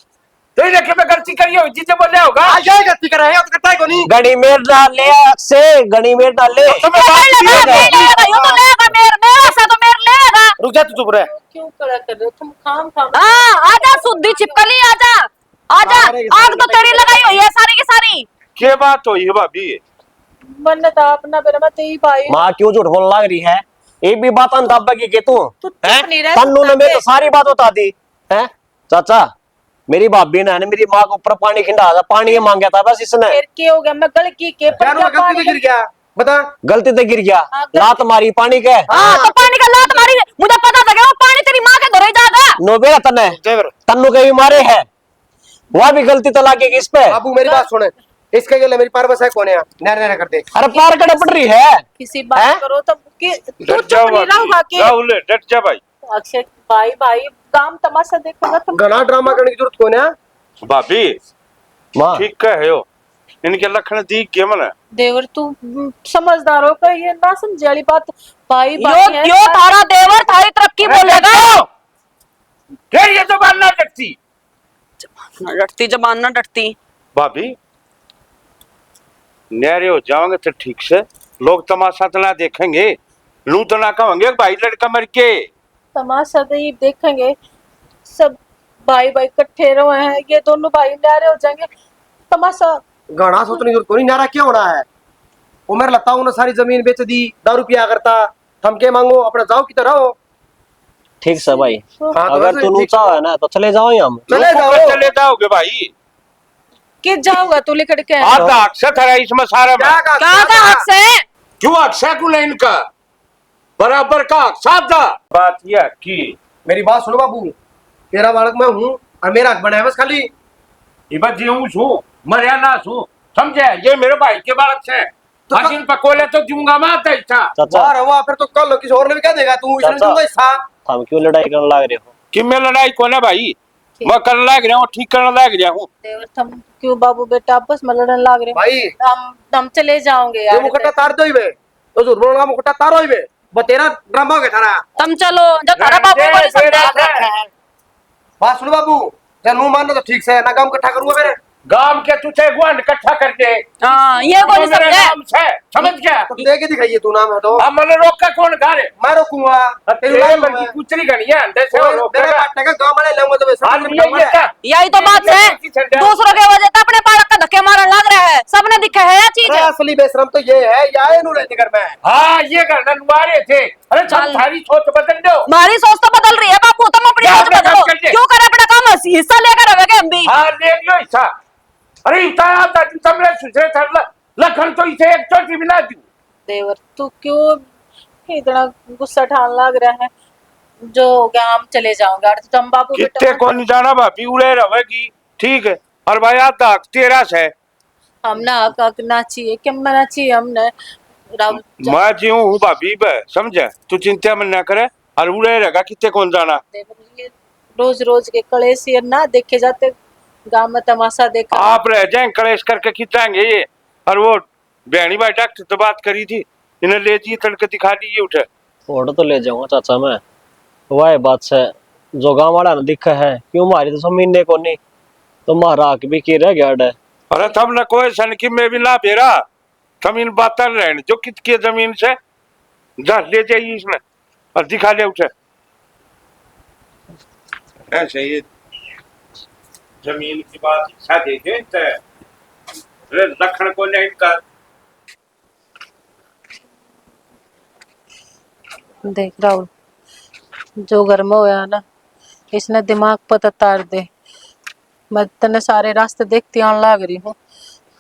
S1: तो ये देखिए मैं गलती करी हो जिसे बोले होगा।
S3: आज क्या गलती कर रहे हो? तो करता है को नहीं?
S4: गणी मेर ना ले अक्षय, गणी मेर ना ले।
S1: तो मैं बात
S5: ये
S1: किया
S5: ले
S1: था।
S5: लेगा, ये तो लेगा मेरा सा तो मेरे लेगा।
S3: रुक जा तू, चुप रह।
S2: क्यों कड़ा कर रहे हो तुम? खाम खाम
S5: हाँ आजा शुद्धि छिपकली, आजा आजा।
S3: अरे,
S5: आग तो तेरी लगाई हुई है सारी की सारी।
S1: क्या बात हुई है भाभी?
S2: मन था अपना बेरा मत ही भाई।
S4: माँ क्यों झूठ बोलने लग रही है? एक भी बात अंदाबा की के तू
S2: तू
S4: हैं?
S2: चुप नहीं रह
S4: तन्नू ने
S2: सकता
S4: मेरे तो सारी बात बता दी है। चाचा, मेरी भाभी ने मेरी माँ के ऊपर पानी खिंडा था, पानी ये मांगा था बस इसने।
S2: फिर क्या हो गया? मैं गलती के पर
S3: यार
S2: क्या
S3: मैं गलती से गिर गया, बता।
S4: गलती से गिर गया,
S2: हाँ, गलती-
S4: लात मारी पानी के।
S5: हाँ तो पानी का लात मारी, मुझे पता था कि वो पानी तेरी माँ के धोरे जाएगा।
S4: नोबे तने
S3: जेवर
S4: तन्नू के भी मारे है, वह भी गलती तो लागे इस पे।
S3: बाबू मेरी बात सुने, इसके लिए मेरी पार बस है कौन है? नहर नहर कर दे।
S4: अरे पार कड़े पड़ रही है।
S2: किसी बात
S4: हैं?
S2: करो तो कि तू
S1: डट
S2: चुप
S1: जाओ
S2: नहीं रहोगा
S1: भाभी,
S2: कि
S1: राहुल डट जा भाई।
S2: अक्षय भाई भाई काम तमाशा देखोगा तुम।
S3: घना ड्रामा करने की जरूरत कौन है?
S1: भाभी
S4: माँ
S1: ठीक कहे हो, इनके लक्षण दिख के मन
S2: देवर तू समझदार हो कर ये ना समझे वाली बात। भाई
S5: यो
S2: भाई है,
S5: यो तारा देवर थारी तरफ की बोलेगा।
S1: फिर ये तो बनना डटती
S5: ना डरती जबान ना डरती।
S1: भाभी। न्यारे हो जाओगे तो ठीक से, लोग तमाशा तो ना देखेंगे, लू तो ना कहेंगे भाई लड़का मर के।
S2: तमाशा तो ये देखेंगे सब। भाई भाई इकट्ठे रहे हैं, ये दोनों भाई न्यारे हो जाएंगे। तमाशा
S3: घना सोचने की जरूरत कोई नहीं, नारा क्या होना है? वो मेरे लगता हूँ सारी जमीन बेच दी, दारू पिया करता, थम के मांगो अपना जाओ की तरह हो।
S4: ठीक से भाई,
S3: हाँ, तो
S4: अगर
S3: वैसे
S4: तू
S3: ठीक-
S4: ऊंचा है ना तो चले जाओ हम।
S3: चले जाओ।
S1: चले जाओगे भाई।
S2: कि जाऊंगा तू लेकर के।
S1: आधा अक्षर है इसमें सारा में।
S3: क्या
S5: क्या का हक से?
S1: क्यों अक्षय को नहीं इनका बराबर का साधा बात यह की।
S3: मेरी बात सुनो बाबू, तेरा बालक मैं हूँ और मेरा हक बना है बस खाली।
S1: इबा जीऊं छू मरिया ना छू, समझे? ये मेरे भाई के बालक से
S3: तो
S1: हासिल पकोले तो दूंगा मैं इच्छा।
S4: चाचा
S3: वाह रे वाह, फिर तो कल किसी और ने भी क्या देगा? तू इसने
S4: चाचा।
S3: दूंगा हिस्सा।
S4: हम क्यों लड़ाई करने लग रहे हो?
S1: कि मैं लड़ाई को ना भाई, मैं करने लग रहा हूँ, ठीक करने लग रहा हूँ।
S2: देवर तुम क्यों बाबू बेटा आपस में लड़ने लग रहे हो?
S3: भाई
S2: हम चले जाओगे
S3: ये
S2: यार।
S3: मुकुट्टा तार दो ही बे, तो झूठ बोलूंगा मुकुट्टा तारो ही बे। वो तेरा ड्रामा हो गया थारा।
S5: तुम चलो जब तारा बाबू को नहीं समझा।
S3: बात सुनो बाबू, जब मुंह मानना तो ठीक से ना काम इकट्ठा करूंगा मेरे।
S1: गांव के तुझे गुआंढ इकट्ठा कर दे।
S5: हाँ ये को नहीं
S1: तो मेरे
S5: समझे।
S1: नाम से, समझ गया?
S3: तो दे के दिखाइए तू नाम है तो
S1: अब मैंने रोका कौन घर?
S3: मैं रोकूंगा।
S1: तेरे मन की कुचरी गनी है, अंदर से वो
S3: मेरे
S1: रोकेगा।
S3: पार्टनर का गांव वाले लाऊंगा तो वैसे
S1: हाँ,
S3: सब
S1: ये
S3: करना
S1: क्या?
S3: है।
S5: यही तो बात है, दूसरों के वजह से अपने बालक का धक्के मारने लग रहा है। सबने दिखा है ये चीज।
S3: अरे असली बेशरम तो ये है, या इन्हों रहते घर में।
S1: हाँ ये करना मारे थे। अरे
S5: चल।
S1: चल थारी सोच बदल दो।
S5: हमारी सोच तो बदल रही है बापू, तुम अपनी
S1: क्या
S5: सोच
S1: अपना
S5: बदलो।
S1: काम करके?
S5: क्यों करे अपना काम? हिस्सा लेकर रहोगे हम भी।
S1: हाँ ले लो ऐसा। अरे इतना तुमने सुझे थर लखन तो इसे एक चोटी भी ना दी।
S2: देवर तू क्यों इतना गुस्सा ठान लग रहा है? जो हो गया हम चले जाओगे। और तुम बाबू
S1: कितने को नहीं जाना भाभी, उड़े रहेगी ठीक है। और भाई आता तेरा से
S2: हम ना हक ना चाहिए कि मना चाहिए हमने। राहुल
S1: मैं जीऊं हूँ भाभी बे, समझे? तू चिंता में ना करे और उड़े रहेगा, कितने कौन जाना।
S2: देवर, ये रोज रोज के कलेश ये ना देखे जाते। गांव में तमाशा देखा।
S1: आप रह जाए कलेश करके खिंचाएंगे ये। और वो बहनी भाई डॉक्टर से बात करी थी, इन्हें ले जी तड़के दिखा दी ये उठे।
S4: फोटो तो ले जाऊंगा चाचा मैं, वह बात से जो गाँव वाला ने दिखा है क्यों मारी तो जमीन ने को नहीं तो मारा भी की रह गया डे।
S1: अरे तब न कोई सन की मैं भी ना बेरा, तुम इन बात रहने जो कित के जमीन से जा ले जाइए इसमें और दिखा ले उठे। ऐसे ये जमीन की बात इच्छा देखे लखन को नहीं कर
S2: देख राहुल, जो घर में होया ना, इसने दिमाग पर तार दे। मैं तने सारे रास्ते देखती आने लग रही हूँ।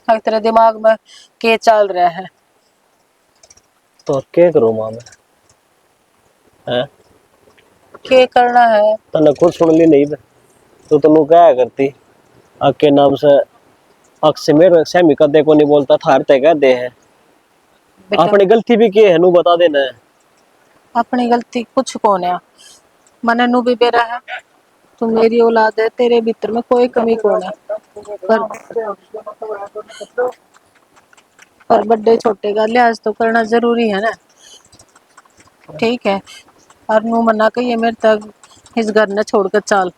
S2: अब तेरे दिमाग में क्या चल रहा है?
S4: तो क्या करूँ माँ मैं? हैं?
S2: क्या करना है?
S4: तने खुद सुन ली नहीं? तो तुम क्या करती? के नाम से अक्से मेरे सेमी कदे को नहीं बोलता था, हर तय कह दे है।
S2: बेटा,
S4: अपनी गलती भी की है नू बता देना है।
S2: अपनी गलती कुछ कौन है? मने नू भी बेरा है। तू मेरी औलाद है, तेरे भीतर में कोई कमी कौन है? पर बड़े छोटे का लिहाज तो करना जरूरी है ना। ठीक है, और नू मना कहिए मेरे तक इस घर ने छोड़कर चल।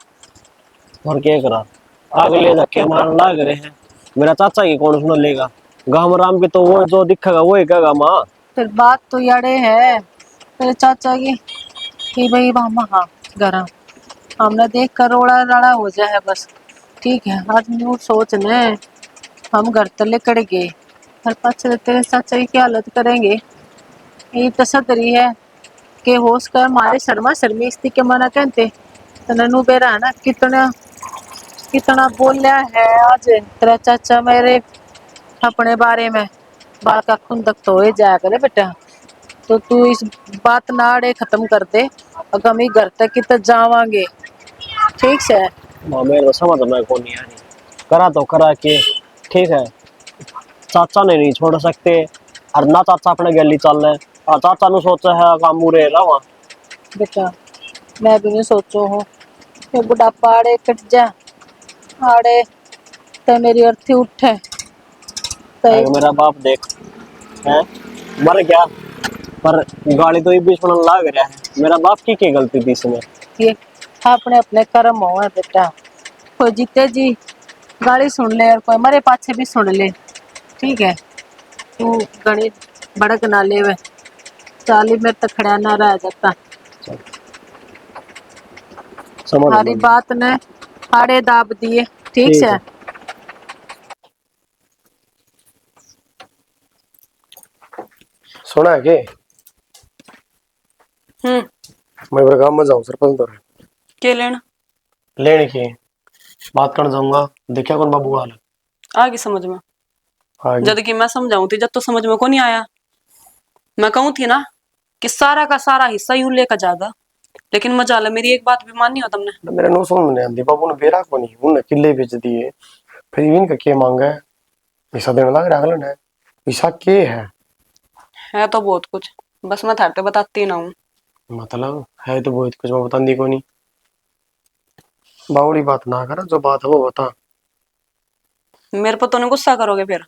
S4: और क्या करा? अगले धक्के मारने लग रहे हैं। मेरा चाचा की कौन सुन लेगा? गांव राम की तो वो जो दिखेगा वो ही कहेगा माँ।
S2: फिर बात तो यारे है तेरे चाचा की कि भाई मामा, हाँ घर हमने देख कर रोड़ा राड़ा हो जाए बस। ठीक है, आज न्यू सोच ने हम घर तले कड़ गए, और पाछे तेरे चाचा की क्या हालत करेंगे? ये तो सदरी है कि होश कर मारे शर्मा शर्मी इस्ती के मना कहते। तने नू बेरा है ना, कितना कितना बोलिया है आज तेरा चाचा मेरे अपने बारे में। बाल का खुंदक तो हो जाया करे बेटा। तो तू इस बात नाड़े खत्म कर दे, और हम ही घर तक की तो जावांगे। ठीक है?
S4: माँ मेरे को समझ में कौन नहीं आ रही। करा तो करा के ठीक है, चाचा ने नहीं छोड़ सकते। और ना चाचा अपने गली चल रहे, और चाचा नु सोचा है काम मुरे रहा।
S2: बेटा, मैं भी नहीं सोचो हूँ कि बुढ़ापा आड़े कट जा, आड़े तो मेरी अर्थी उठे तो
S4: मेरा बाप देख है मर गया, पर गाली तो ये भी सुनने लग रहा है। मेरा बाप की क्या गलती थी इसमें?
S2: ये अपने अपने कर्म हो है बेटा। कोई जीते जी गाली सुन ले और कोई मरे पाछे भी सुन ले। ठीक है, तू गणी भड़क ना ले वे, चाली मेरे तक खड़ा ना रह जाता।
S4: समझ
S2: हमारी
S4: लो।
S2: बात ने आड़े दाब दिए। ठीक
S4: ठीक
S2: है?
S4: है।
S3: सुना है के
S5: हम्म।
S3: मैं मेरे गांव में जाऊँ सरपंच तो
S5: के लेना
S3: लेने की बात करने जाऊंगा। देखा कौन बाबू हाल
S5: आ गई समझ में?
S3: आगे।
S5: जद कि मैं समझाऊं थी, जब तो समझ में को नहीं आया। मैं कहूं थी ना कि सारा का सारा हिस्सा यूं लेकर जागा, लेकिन मजा ला मेरी एक बात भी माननी हो तुमने।
S3: मेरे नो समझ में नहीं आती। बाबू ने बेरा को नहीं उन्हें किले बेच दिए, फिर इनका क्या मांगा है? पैसा देने लग रहा अगले ने। पैसा के
S5: है तो बहुत कुछ, बस मैं थारते बताती ना हूँ।
S3: मतलब है तो बहुत कुछ, मैं बता दी को नहीं। बावड़ी बात ना कर, जो बात है वो बता।
S5: मेरे पर तो नहीं गुस्सा करोगे फिर?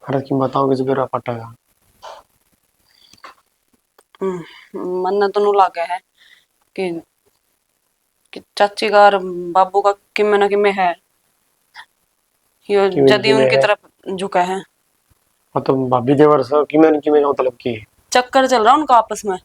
S3: हर की बताओगे जो बेरा पटेगा।
S5: मन तो नू लागे है कि चाची का और बाबू का किमे ना किमे है, यो
S3: किमें
S5: जदी
S3: किमें
S5: उनकी
S3: है
S5: तरफ झुका है।
S3: मतलब भाभी देवर सब किमें का मतलब की
S5: चक्कर चल रहा उनका आपस में।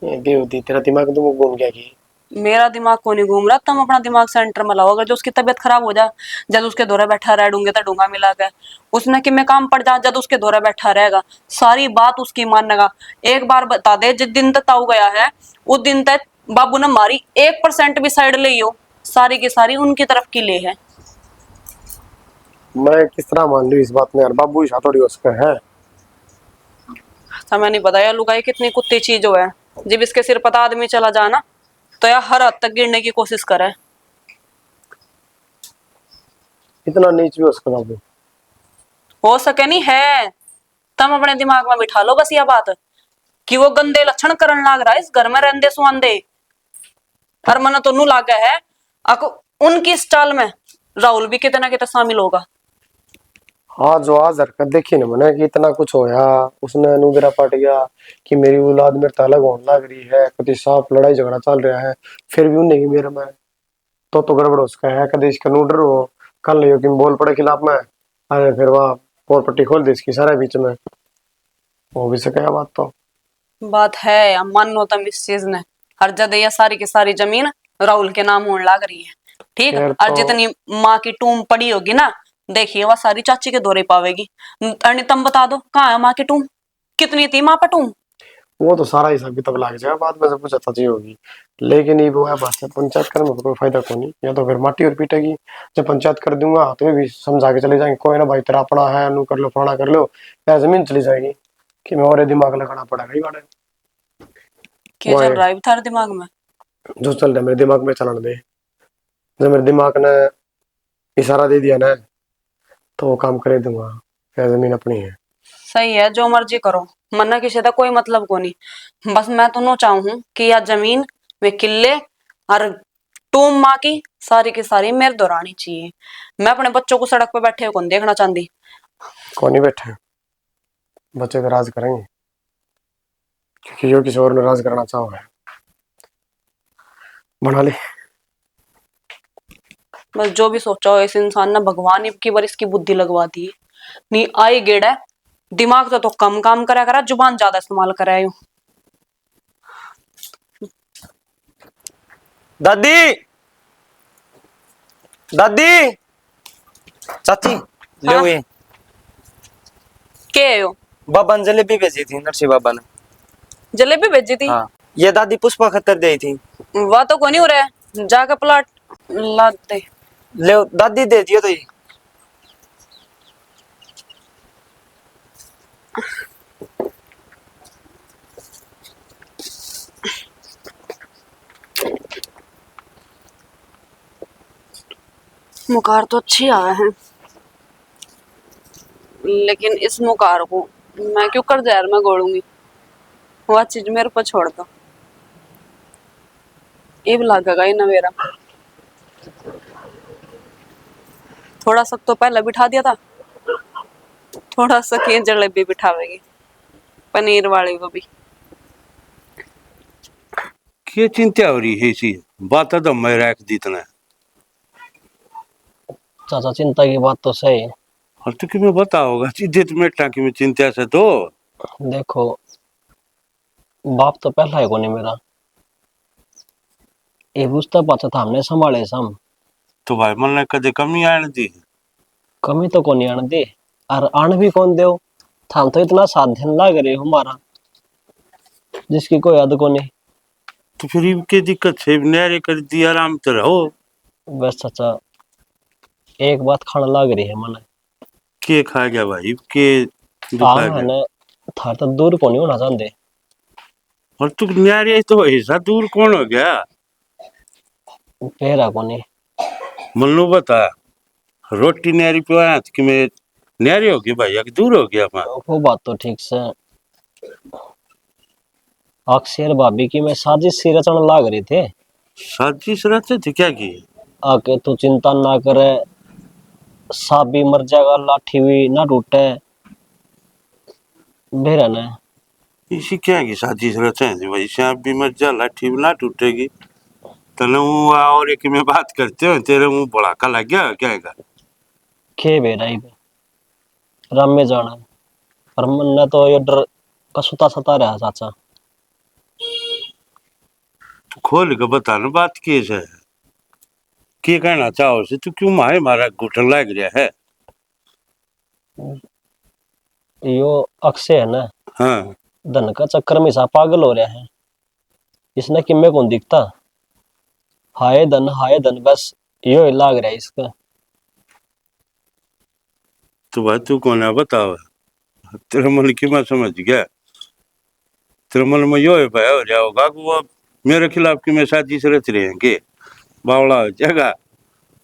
S3: ये बेवती तेरा दिमाग तुम घूम गया की?
S5: मेरा दिमाग को नहीं घूम रहा, तुम अपना दिमाग सेंटर में लाओ। अगर जो उसकी तबीयत खराब हो जा, जब उसके दौरे बैठा रह डूंगे तो डूंगा मिला गया, उसने कि मैं काम पड़ जा, जब उसके दौरे बैठा रहेगा सारी बात उसकी मानेगा। एक बार बता दे, जिस दिन तक ताऊ गया है उस दिन तक बाबू ने मारी 1% भी साइड ली हो, सारी की सारी उनकी तरफ की ले है।
S3: मैं किस तरह मान लू इस बात में यार? बाबू ही थोड़ी उसका है।
S5: समय नहीं बताया लुगाई कितनी कुत्ती चीज हो है। जब इसके सिर पता आदमी चला जाना तो यार हर हद तक गिरने की कोशिश करे।
S3: इतना नीच भी उसका बाबू?
S5: हो सके नहीं है, तुम अपने दिमाग में बिठा लो बस यह बात कि वो गंदे लक्षण करने लग रहा है इस घर में रहंदे सुहांदे। और मन तो नू लागे है अको उनकी इस चाल में राहुल भी कितना कितना शामिल होगा।
S3: हाँ, जो आज हरकत देखी ना मैंने कि इतना कुछ होया, उसने अनुग्रह पट गया कि मेरी औलाद मेरे तक अलग होने लग रही है, कभी साफ लड़ाई झगड़ा चल रहा है, फिर भी उन्हें मेरे में तो गड़बड़ उसका है। कभी इसका नूडर हो कल नहीं हो कि बोल पड़े खिलाफ में, अरे फिर वह और पट्टी खोल दे इसकी सारे बीच में। हो भी सके बात तो।
S5: बात है या मानो तुम इस चीज ने, हर जगह ये सारी की सारी जमीन राहुल के नाम होने लग रही है। ठीक,
S3: फिर
S5: और
S3: तो
S5: जितनी माँ की टूम पड़ी होगी ना, देखिए वह सारी चाची के दौरे पावेगी। अरे तुम बता दो कहाँ है माँ की टूम? कितनी थी माँ पर टूम?
S3: वो तो सारा हिसाब किताब लग जाएगा, बाद में सब कुछ अच्छा चीज होगी। लेकिन ये वो है बात है, पंचायत करने में कोई फायदा को नहीं, या तो फिर माटी और पीटेगी। जब पंचायत कर दूंगा तो ये भी समझा के चले जाएंगे, कोई ना भाई तेरा अपना है, अनु कर लो फलाना कर लो, या जमीन चली जाएगी कि मैं और दिमाग लगाना पड़ेगा ही बात है।
S5: क्या
S3: वो
S5: चल
S3: है,
S5: रहा है थारे दिमाग में?
S3: जो चल रहा है मेरे दिमाग में चलाने दे। जब मेरे दिमाग ने इशारा दे दिया ना, तो वो काम कर दूंगा, या जमीन अपनी है।
S5: सही है, जो मर्जी करो, मना किसी का कोई मतलब को नहीं। बस मैं तो नो चाहूं कि या जमीन में किले और टूम माँ की सारी मेरे दौरानी चाहिए। मैं अपने बच्चों को सड़क पे बैठे हुए कौन देखना चाहती।
S3: कौन नहीं बैठे, बच्चे तो राज करेंगे, क्योंकि जो किसी और ने राज करना चाहो है, बना ले।
S5: बस जो भी सोचा हो इस इंसान ने, भगवान की बार इसकी बुद्धि लगवा दी। नहीं आई गेड़ है, दिमाग तो कम काम करा करा, जुबान ज्यादा इस्तेमाल करा यूं।
S4: दादी, दादी, चाची, ले
S5: हाँ?
S4: ये
S5: के हो?
S4: बाबा ने जलेबी भेजी थी, नरसिंह बाबा ने।
S5: जलेबी भेजी थी?
S4: हाँ, ये दादी पुष्पा खतर दी थी।
S5: वह तो को नहीं हो रहा है, जाकर प्लाट ला दे।
S4: ले दादी दे दियो तो ये।
S5: मुकार तो अच्छी आया है, लेकिन इस मुकार को मैं क्यों कर जहर में घोड़ूंगी? वह चीज मेरे पर छोड़ दो, ये भी लगेगा ही ना मेरा। थोड़ा सा तो पहले बिठा दिया था, थोड़ा सा की जलेबी बिठावेगी, पनीर वाली को भी।
S1: क्या चिंता हो रही है इसी बात तो मैं रख दी तना।
S4: चाचा चिंता की बात तो सही है।
S1: और तो कि मैं बताओगा जिद्दत में टाकी में चिंता से तो
S4: देखो, बाप तो पहला है कोनी मेरा, ये बुझता पाचा था हमने संभाले सम।
S1: तो भाई मन ने कदे कमी आने दी।
S4: कमी तो कोनी आने दे, और आन भी कौन दे। थाम तो इतना साधन लाग रहे हो हमारा, जिसकी कोई हद को नहीं।
S1: तो फिर इनके दिक्कत से नहरे कर दी, आराम तो रहो।
S4: बस चाचा, एक बात खाना लाग रही है मन।
S1: के खा गया भाई के दुखा
S4: हाँ है
S1: गया।
S4: ना, थार तो दूर को नहीं होना चाहते।
S1: और तू न्यारे तो ऐसा दूर कौन हो गया
S4: पेरा को नहीं।
S1: मनु बता, रोटी न्यारी पे आया कि मैं न्यारी हो गया भाई, या कि दूर हो गया मैं।
S4: वो बात तो ठीक से, अक्षर भाभी की मैं साजिश सी रचना लाग रही थे।
S1: साजिश रचे थे क्या की?
S4: आके तू चिंता ना करे, सांप भी मर जाएगा, लाठी भी ना टूटे। बेरा ने
S1: इसी क्या की साजिश रचे थे भाई, सांप भी मर जा लाठी भी ना टूटेगी। तने वो और एक में बात करते हो तेरे मुंह बड़ा का लग गया क्या का?
S4: खे बेरा ही राम में जाना, पर मन ने तो ये डर कसुता सता रहा चाचा।
S1: खोल के बता ना बात कैसे है, के कहना चाहो से तू क्यों मारे मारा घुटन लग रहा है?
S4: यो अक्षय है ना,
S1: हाँ
S4: धन का चक्कर में सा पागल हो रहा है। इसने किम्मे कौन दिखता, हाय धन बस यो ही लाग रहा है इसका।
S1: तो भाई तू कौन है बताओ, तेरे मन की मैं समझ गया। तेरे मन में यो है भाई हो जाओगा कि वो मेरे खिलाफ की मैं साजिश रच रहे हैं के बावड़ा हो जाएगा।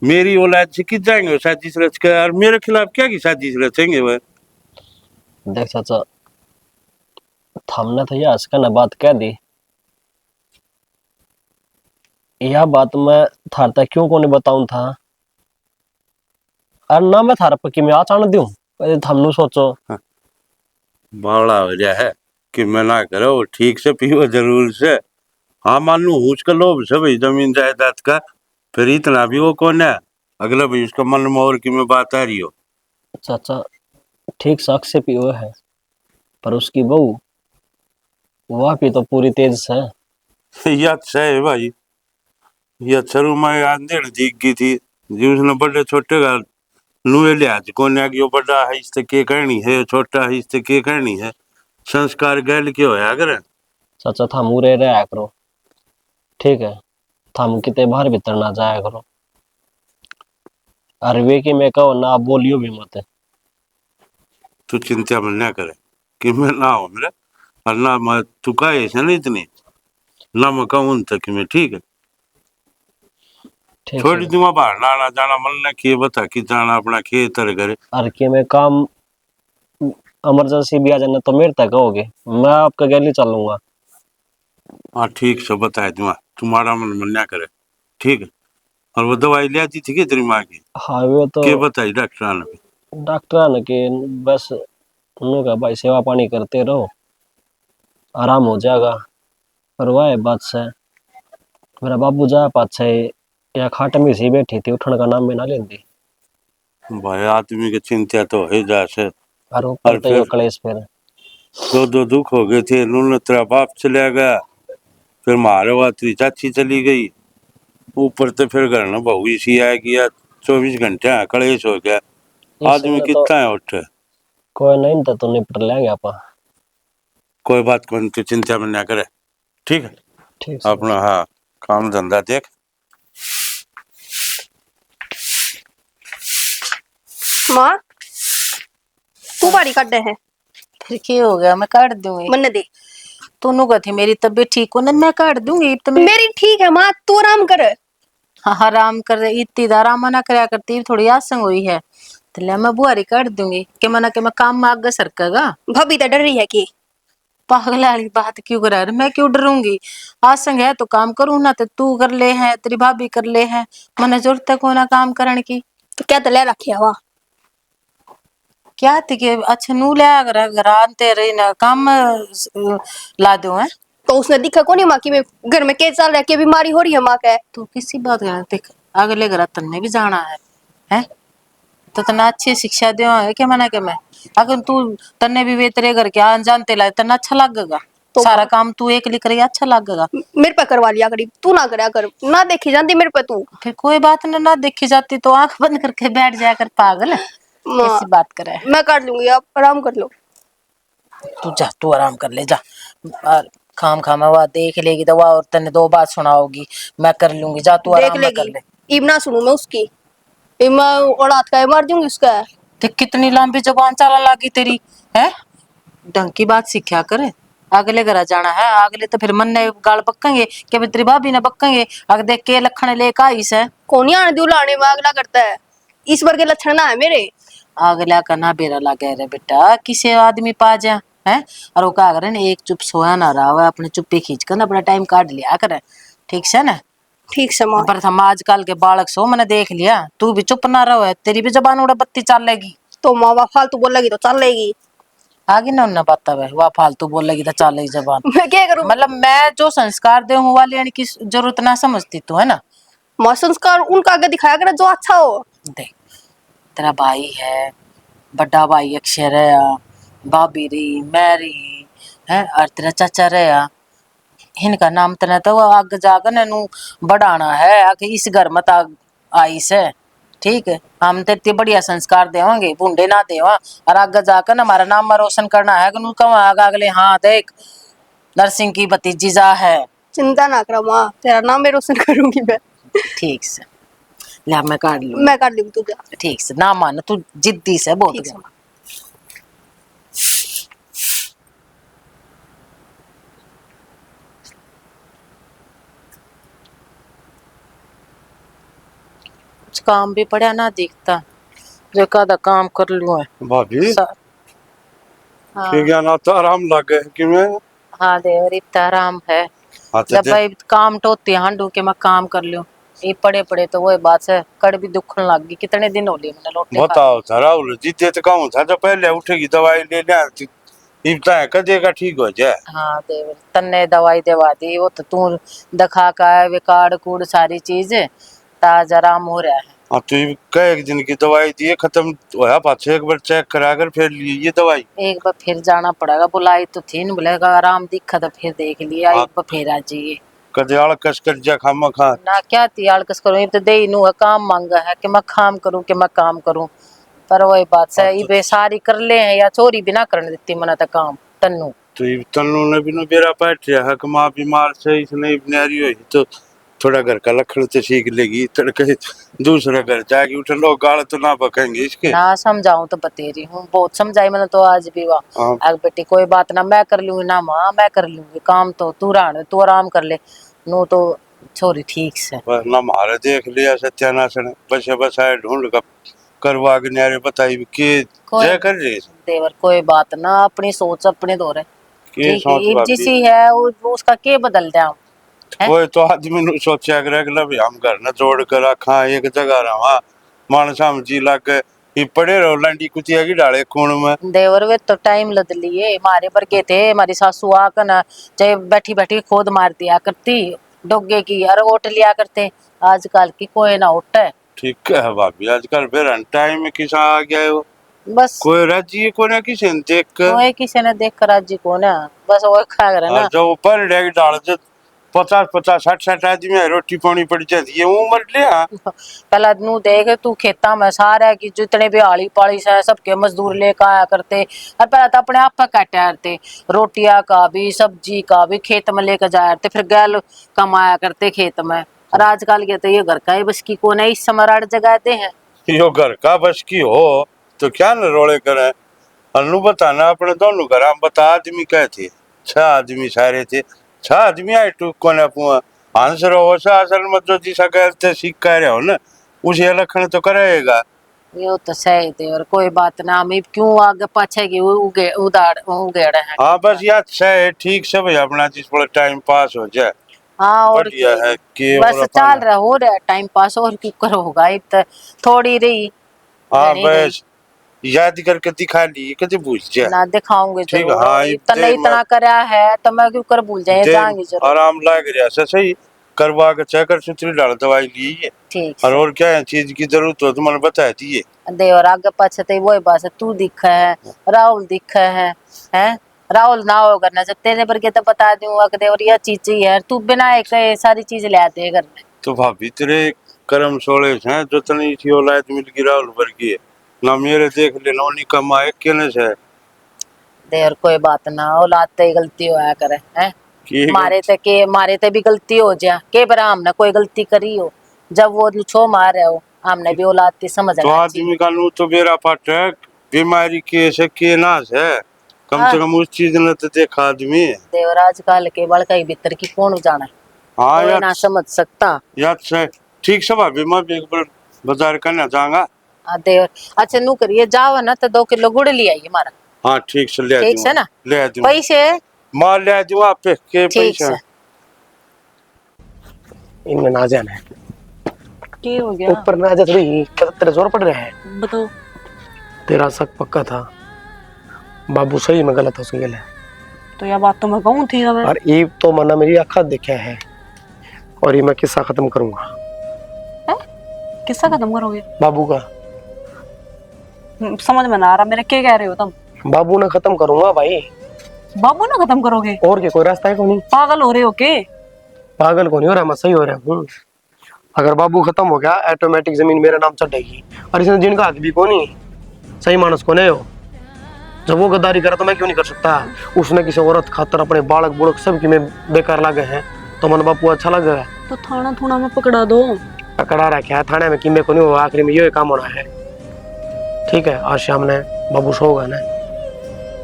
S1: मेरी औलाद से किस जाएंगे वो साजिश रच कर, और मेरे खिलाफ क्या की साजिश रचेंगे वह?
S4: देख चाचा, हमने तो यह हंसकर न बात कह दी, यह बात मैं थार तक क्यों को नहीं बताऊं था। और ना मैं थार पर कि मैं आचान दूं, हमने सोचो।
S1: बावड़ा हो जाए है कि मैं ना करो, ठीक से पियो जरूर से। हाँ मान लू हूँ उसका लोभ से भाई जमीन जायदाद का, फिर इतना भी वो कौन है अगला भाई उसका मन में और की में बात आ रही हो।
S4: चाचा ठीक साख से पियो है, पर उसकी बहू वह भी तो पूरी तेज से।
S1: यह अच्छा है भाई, यह शरू में अंधेड़ दिख गई थी जी, उसने बड़े छोटे का लुए लिहाज को ने कि बड़ा है इससे के करनी है, छोटा है इससे के करनी है। संस्कार गैल के होया करे,
S4: चाचा थामू रे रहा करो, ठीक है। थामू कितने बाहर भीतर ना जाया करो। अरे वे की मैं कहो ना, आप बोलियो भी मत।
S1: तू चिंता में ना करे कि मैं ना हो मेरा, और ना मैं तू का ऐसा नहीं इतनी, ना मैं कहूँ तक कि मैं ठीक है।
S4: ठीक
S1: छोड़ी
S4: है।
S1: दूंगा बाहर ना आना जाना मन ना किए बता कि जाना अपना खेत तर करे।
S4: अरे कि मैं काम इमरजेंसी भी आ जाना तो मेरे तक कहोगे, मैं आपका गैली चलूंगा।
S1: हाँ ठीक से बताए दूंगा, तुम्हारा मन ना करे, ठीक है। और वो दवाई ले आती थी कि तेरी माँ की,
S4: हाँ वो तो
S1: के बताई डॉक्टर ने?
S4: डॉक्टर ने कि बस उन्होंने कहा भाई सेवा पानी करते रहो, आराम हो जाएगा। पर वह बात से मेरा बाबू जा पाछे या खाट में सी बैठी थी, उठने का नाम में ना लेंदी।
S1: भाई आदमी की चिंता तो है जैसे।
S4: और ऊपर
S1: और
S4: तो यो
S1: फिर
S4: कलेश फिर।
S1: दो दुख हो गए थे, उन्होंने तेरा बाप चला गया, फिर मारे हुआ तेरी चाची चली गई, ऊपर तो फिर घर में बहू इसी आ गया, 24 घंटे कलेश हो गया। आदमी
S4: इसमें तो
S1: कितना है उठे।
S4: कोई नहीं तो निपट लेंगे आप।
S1: कोई बात को तू चिंता में ना करे, ठीक है।
S4: ठीक सर।
S1: अपना हाँ काम धंधा देख।
S6: माँ तू बाड़ी काटे है
S2: फिर क्या हो गया, मैं काट दूंगी।
S6: मन दे।
S2: तूनु कहती मेरी तबीयत ठीक हो ना, मैं काट दूंगी तो
S6: मेरी ठीक है माँ, तू आराम कर।
S2: हाँ आराम कर रही, इतनी आराम ना करया करती, थोड़ी आसंग हुई है तो ले मैं बुआरी काट दूंगी कि मना के मैं काम में आगे सरकेगा।
S6: भाभी तो डर रही है कि
S2: पागल वाली बात क्यों करा रही, मैं क्यों डरूंगी। आसंग है तो काम करूँ ना, तो तू कर ले है, तेरी भाभी कर ले है, मने जरूरत को ना काम करने की।
S6: तो क्या तो ले रखी है वहाँ।
S2: क्या थी कि अच्छा नू ले घर तेरे ना काम ला दो है।
S6: तो उसने दिखा को नहीं माँ की घर में क्या चल रहा है, क्या बीमारी हो रही है माँ के।
S2: तो किसी बात का देख, अगले घर तन्ने भी जाना है तो तना अच्छी शिक्षा दे है क्या मना के मैं। अगर तू तन्ने भी वे तेरे घर के जानते लाए तना अच्छा लगेगा,
S6: तो
S2: सारा काम तू एक लिख रही अच्छा लगेगा।
S6: मेरे पे करवा लिया करी, तू ना करया कर, ना देखी जाती मेरे पे तू।
S2: फिर कोई बात ना देखी जाती तो आंख बंद करके बैठ जाया कर पागल,
S6: माँ
S2: कैसी बात करे।
S6: मैं काट लूंगी, आप आराम कर लो।
S2: तू जा, तू आराम कर ले जा, और खाम खामा हुआ देख लेगी दवा और तन्ने दो बात सुनाओगी, मैं कर लूंगी, जा तू
S6: देख
S2: आराम में कर
S6: लेगी,
S2: ले।
S6: इब ना सुनू मैं उसकी, इब मैं औलाद का मार दूंगी उसका।
S2: तो कितनी लंबी जबान चला लागी तेरी है, ढंग की बात सीखा कर। अगले घर जाना है, अगले तो फिर मन ने गाल पक्केंगे कि भी तेरी भाभी ने पक्केंगे, अगर देख के लखन लेकर आई से।
S6: कौन आने दू लाने में अगला करता है, इस बार के लक्षण ना है मेरे।
S2: अगला का ना बेरा लगे रे बेटा, किसी आदमी पा जा है, और वो क्या करे एक चुप सोया ना रहा हुआ, अपने चुप्पी खींच कर अपना टाइम काट लिया करे, ठीक से ना।
S6: ठीक से माँ।
S2: पर हम आजकल के बालक सो मैंने देख लिया, तू भी चुप ना रहो, तेरी भी जबान उड़ा बत्ती चलेगी।
S6: तो माँ बाप फालतू बोलेगी तो चल लेगी।
S2: आगे ना उन्हें पता है वह फालतू बोलेगी तो चलेगी जबान।
S6: मैं क्या करूँ।
S2: मतलब मैं जो संस्कार दे हूँ वाले यानी की जरूरत ना समझती तू है ना।
S6: माँ संस्कार उनका आगे दिखाया करे जो अच्छा हो।
S2: देख तेरा भाई है, बड़ा भाई अक्षर है, भाभी रही मैरी है, और तेरा चाचा रहा, इनका नाम तना तो आगे जाकर नू बढ़ाना है, आगे इस घर में आई से, ठीक है। हम तो इतने बढ़िया संस्कार देवांगे, बूंदे ना देवा, और आगे जाकर ना हमारा नाम रोशन करना है, नू कहा अगले हाँ देख नरसिंह की भतीजी जा है।
S6: चिंता ना करो माँ, तेरा नाम मैं रोशन करूंगी मैं।
S2: ठीक से ले मैं काट लूँ,
S6: मैं कर लूंगी, तू जा।
S2: ठीक से ना मान तू जिद्दी से बहुत
S6: ठीक से
S2: गया।
S6: माँ।
S2: कुछ काम भी पड़ा ना दिखता, जो कादा काम कर लूँ है।
S1: भाभी
S2: हाँ
S1: ठीक है ना, तो आराम लगे कि मैं।
S2: हाँ देवर इतना आराम है,
S1: हाँ तो
S2: जब भाई काम टोती हांडू के मैं काम कर लूँ, ये पड़े पड़े तो वही बात है, कड़ भी दुखन लग गई, कितने दिन हो लिए मैंने लोटे खा
S1: बताओ था राहुल जीते तो कहूँ था, जो पहले उठेगी दवाई ले ले इबता है कदेगा ठीक हो जाए।
S2: हाँ देवर तन्ने दवाई दवा दी, वो तो तू दिखा का है वे कार्ड कूड़ सारी चीज ताज आराम हो रहा है।
S1: अब तो कई एक दिन की दवाई दी खत्म होया, पाछे एक बार चेक करा कर फिर लिए ये दवाई।
S2: एक बार फिर जाना पड़ेगा, बुलाई तो थी न, बोलेगा आराम दिखा तो फिर देख लिया, एक बार फिर आ जाइए।
S1: कदे आलकस कर जा खामा खा।
S2: ना क्या थी आलकस करूँ, तो दे नू है काम मांगा है कि मैं काम करूँ कि मैं काम करूँ, पर वही बात है ये सारी कर ले हैं या चोरी भी ना करने देती मना तो काम तन्नू।
S1: तो ये तन्नू ने भी बेरा बैठ रहा है कि माँ बीमार से इसने नारी हुई तो थोड़ा घर का लखड़ तो सीख लेगी तड़के दूसरा घर जाएगी उठ लोग गाल तो ना बकेंगे इसके।
S2: ना समझाऊं तो बतेरी हूँ, बहुत समझाई मैंने तो आज भी।
S1: हाँ।
S2: वाह बेटी कोई बात ना, मैं कर लूंगी ना माँ, मैं कर लूंगी काम, तो तू रहने, तू आराम कर ले। नो तो छोरी ठीक से।
S1: बस ना मारे देख लिया सत्यानाशन बस आए ढूंढ कर करवा के न्यारे बताई के जय कर रही
S2: देवर कोई बात ना, अपनी सोच अपने दौरे
S1: के सोच
S2: ठीक
S1: भाभी।
S2: जिसी है वो उसका के बदल दे हम हैं?
S1: कोई तो आदमी नु सोचा कर अगला भी हम घर न जोड़ कर रखा एक जगह रहा मानस हम जी लग ये पड़े रहो लंडी कुतिया की डाले खून में।
S2: देवर वे तो टाइम लद लिए मारे पर के थे, हमारी सासू आकर ना चाहे बैठी बैठी खोद मार दिया करती डोगे की, अरे ओट लिया करते। आजकल की कोई ना उठे।
S1: ठीक है भाभी आजकल फिर टाइम में किसा आ गया है वो
S2: बस
S1: कोई राजी को ना किसी ने देख कर
S2: कोई किसी ने देख कर आज को ना बस वो खा कर ना।
S1: जो ऊपर डेग डाल जो 50-50 60-60 आदमी है रोटी पानी पड़ जाती है वो मर लिया।
S2: पहला नू देख तू खेता में सारे की जितने भी आली पाली से सबके मजदूर लेकर आया करते, और पहले तो अपने आप काटा करते, रोटियां का भी सब्जी का भी खेत में लेकर जाया करते, फिर गैल कमाया करते खेत में। और आजकल के तो ये घर का ही बस की कोने इस समय राट जगाते हैं।
S1: यो घर का बस की हो तो क्या न रोले करे अनु बताना अपने दोनों घर हम बता आदमी कहे थे 6 आदमी सारे थे 6 आदमी आए टू कोने पुआ आंसर हो सा असल मत जो जिसा कहते सीख कह रहे हो ना उसे लखन तो करेगा।
S2: यो तो सही थे और कोई बात ना, हम क्यों आगे पाछे की उगे उगेड़े हैं।
S1: हाँ बस यार है ठीक से भाई अपना जिस पर टाइम पास हो जाए।
S2: हाँ और
S1: बढ़िया है कि
S2: बस चल रहा हो रहा टाइम पास, और क्यों करोगा अब तो थोड़ी रही।
S1: हाँ
S2: नहीं
S1: बस याद करके दिखा ली कभी भूल जाए
S2: ना दिखाऊंगी
S1: ठीक
S2: जरूर,
S1: हाँ
S2: इतना इतना करया है तो मैं क्यों कर भूल जाए जाऊंगी जरूर।
S1: आराम लग रहा है सही करवा के चेकर सुतरी डाल दवाई ली है
S2: ठीक
S1: और क्या है चीज की जरूरत हो तो मैंने बताया थी ये
S2: दे, और आगे पाछे तो वही बात है, तू दिखा है राहुल दिखा है हैं? राहुल ना होगा ना जब तेरे पर के तो बता दूंगा कि और यह चीज चाहिए है, तू बिना एक सारी चीज ले आते घर में।
S1: तो भाभी तेरे कर्म सोले हैं जो तनी थी औलाद मिल की राहुल भर की है ना मेरे देख ले नौनी कमाए केने से
S2: दे और कोई बात ना, औलाद तो गलती होया करे हैं,
S1: की
S2: मारे ते भी गलती हो जा के बरा हमने कोई गलती करी हो, जब वो छो मार रहे हो हमने भी औलाद की समझ
S1: तो आदमी का नू तो बेरा पाटक बीमारी के से के नाश है कम से कम उस चीज ने तो देखा आदमी
S2: देवर आजकल के बड़का ही भीतर की कौन जाना है,
S1: हाँ
S2: कोई
S1: यार
S2: ना समझ सकता।
S1: याद से ठीक से भाभी मैं भी एक बार बाजार करना जाऊंगा।
S2: देवर अच्छा नू करिए जाओ ना तो 2 किलो गुड़ ले आइए हमारा।
S1: हाँ ठीक से ले
S2: ठीक से ना
S1: ले दूँ
S2: पैसे
S1: माल ले दूँ आप पे के
S2: ठीक
S1: पैसे
S2: से।
S3: इनमें ना जाना है
S2: की हो गया
S3: ऊपर ना जा थोड़ी तेरे जोर पड़ रहा है।
S2: बताओ।
S3: तेरा शक पक्का था बाबू सही में गलत हो सके ले
S5: तो यह बात तो मैं कहूँ थी हमें।
S3: और ये तो मना मेरी आँखा देखा है और ये मैं किस्सा खत्म करूंगा।
S5: किस्सा खत्म करोगे?
S3: बाबू का
S5: समझ में ना आ रहा मेरे, क्या कह रहे हो तुम?
S3: बाबू ने खत्म करूंगा भाई।
S5: बाबू ना खत्म करोगे?
S3: और क्या कोई रास्ता है? कोई
S5: पागल हो रहे हो के?
S3: पागल को नहीं हो रहा, मैं सही हो रहा हूँ। अगर बाबू खत्म हो गया ऑटोमेटिक जमीन मेरा नाम चढ़ेगी और इसने जिनका हक भी कौन सही मानस को नहीं हो। जब वो गद्दारी करा तो मैं क्यों नहीं कर सकता? उसने किसी औरत खातर अपने बालक बुड़क सब की में बेकार लगे हैं तो मन बापू अच्छा लगेगा।
S5: तो थाना थूना में पकड़ा दो।
S3: पकड़ा रखा है थाने में कि मैं को नहीं हो, आखिरी में ये काम होना है। ठीक है आज शाम ने बाबू सोगा ना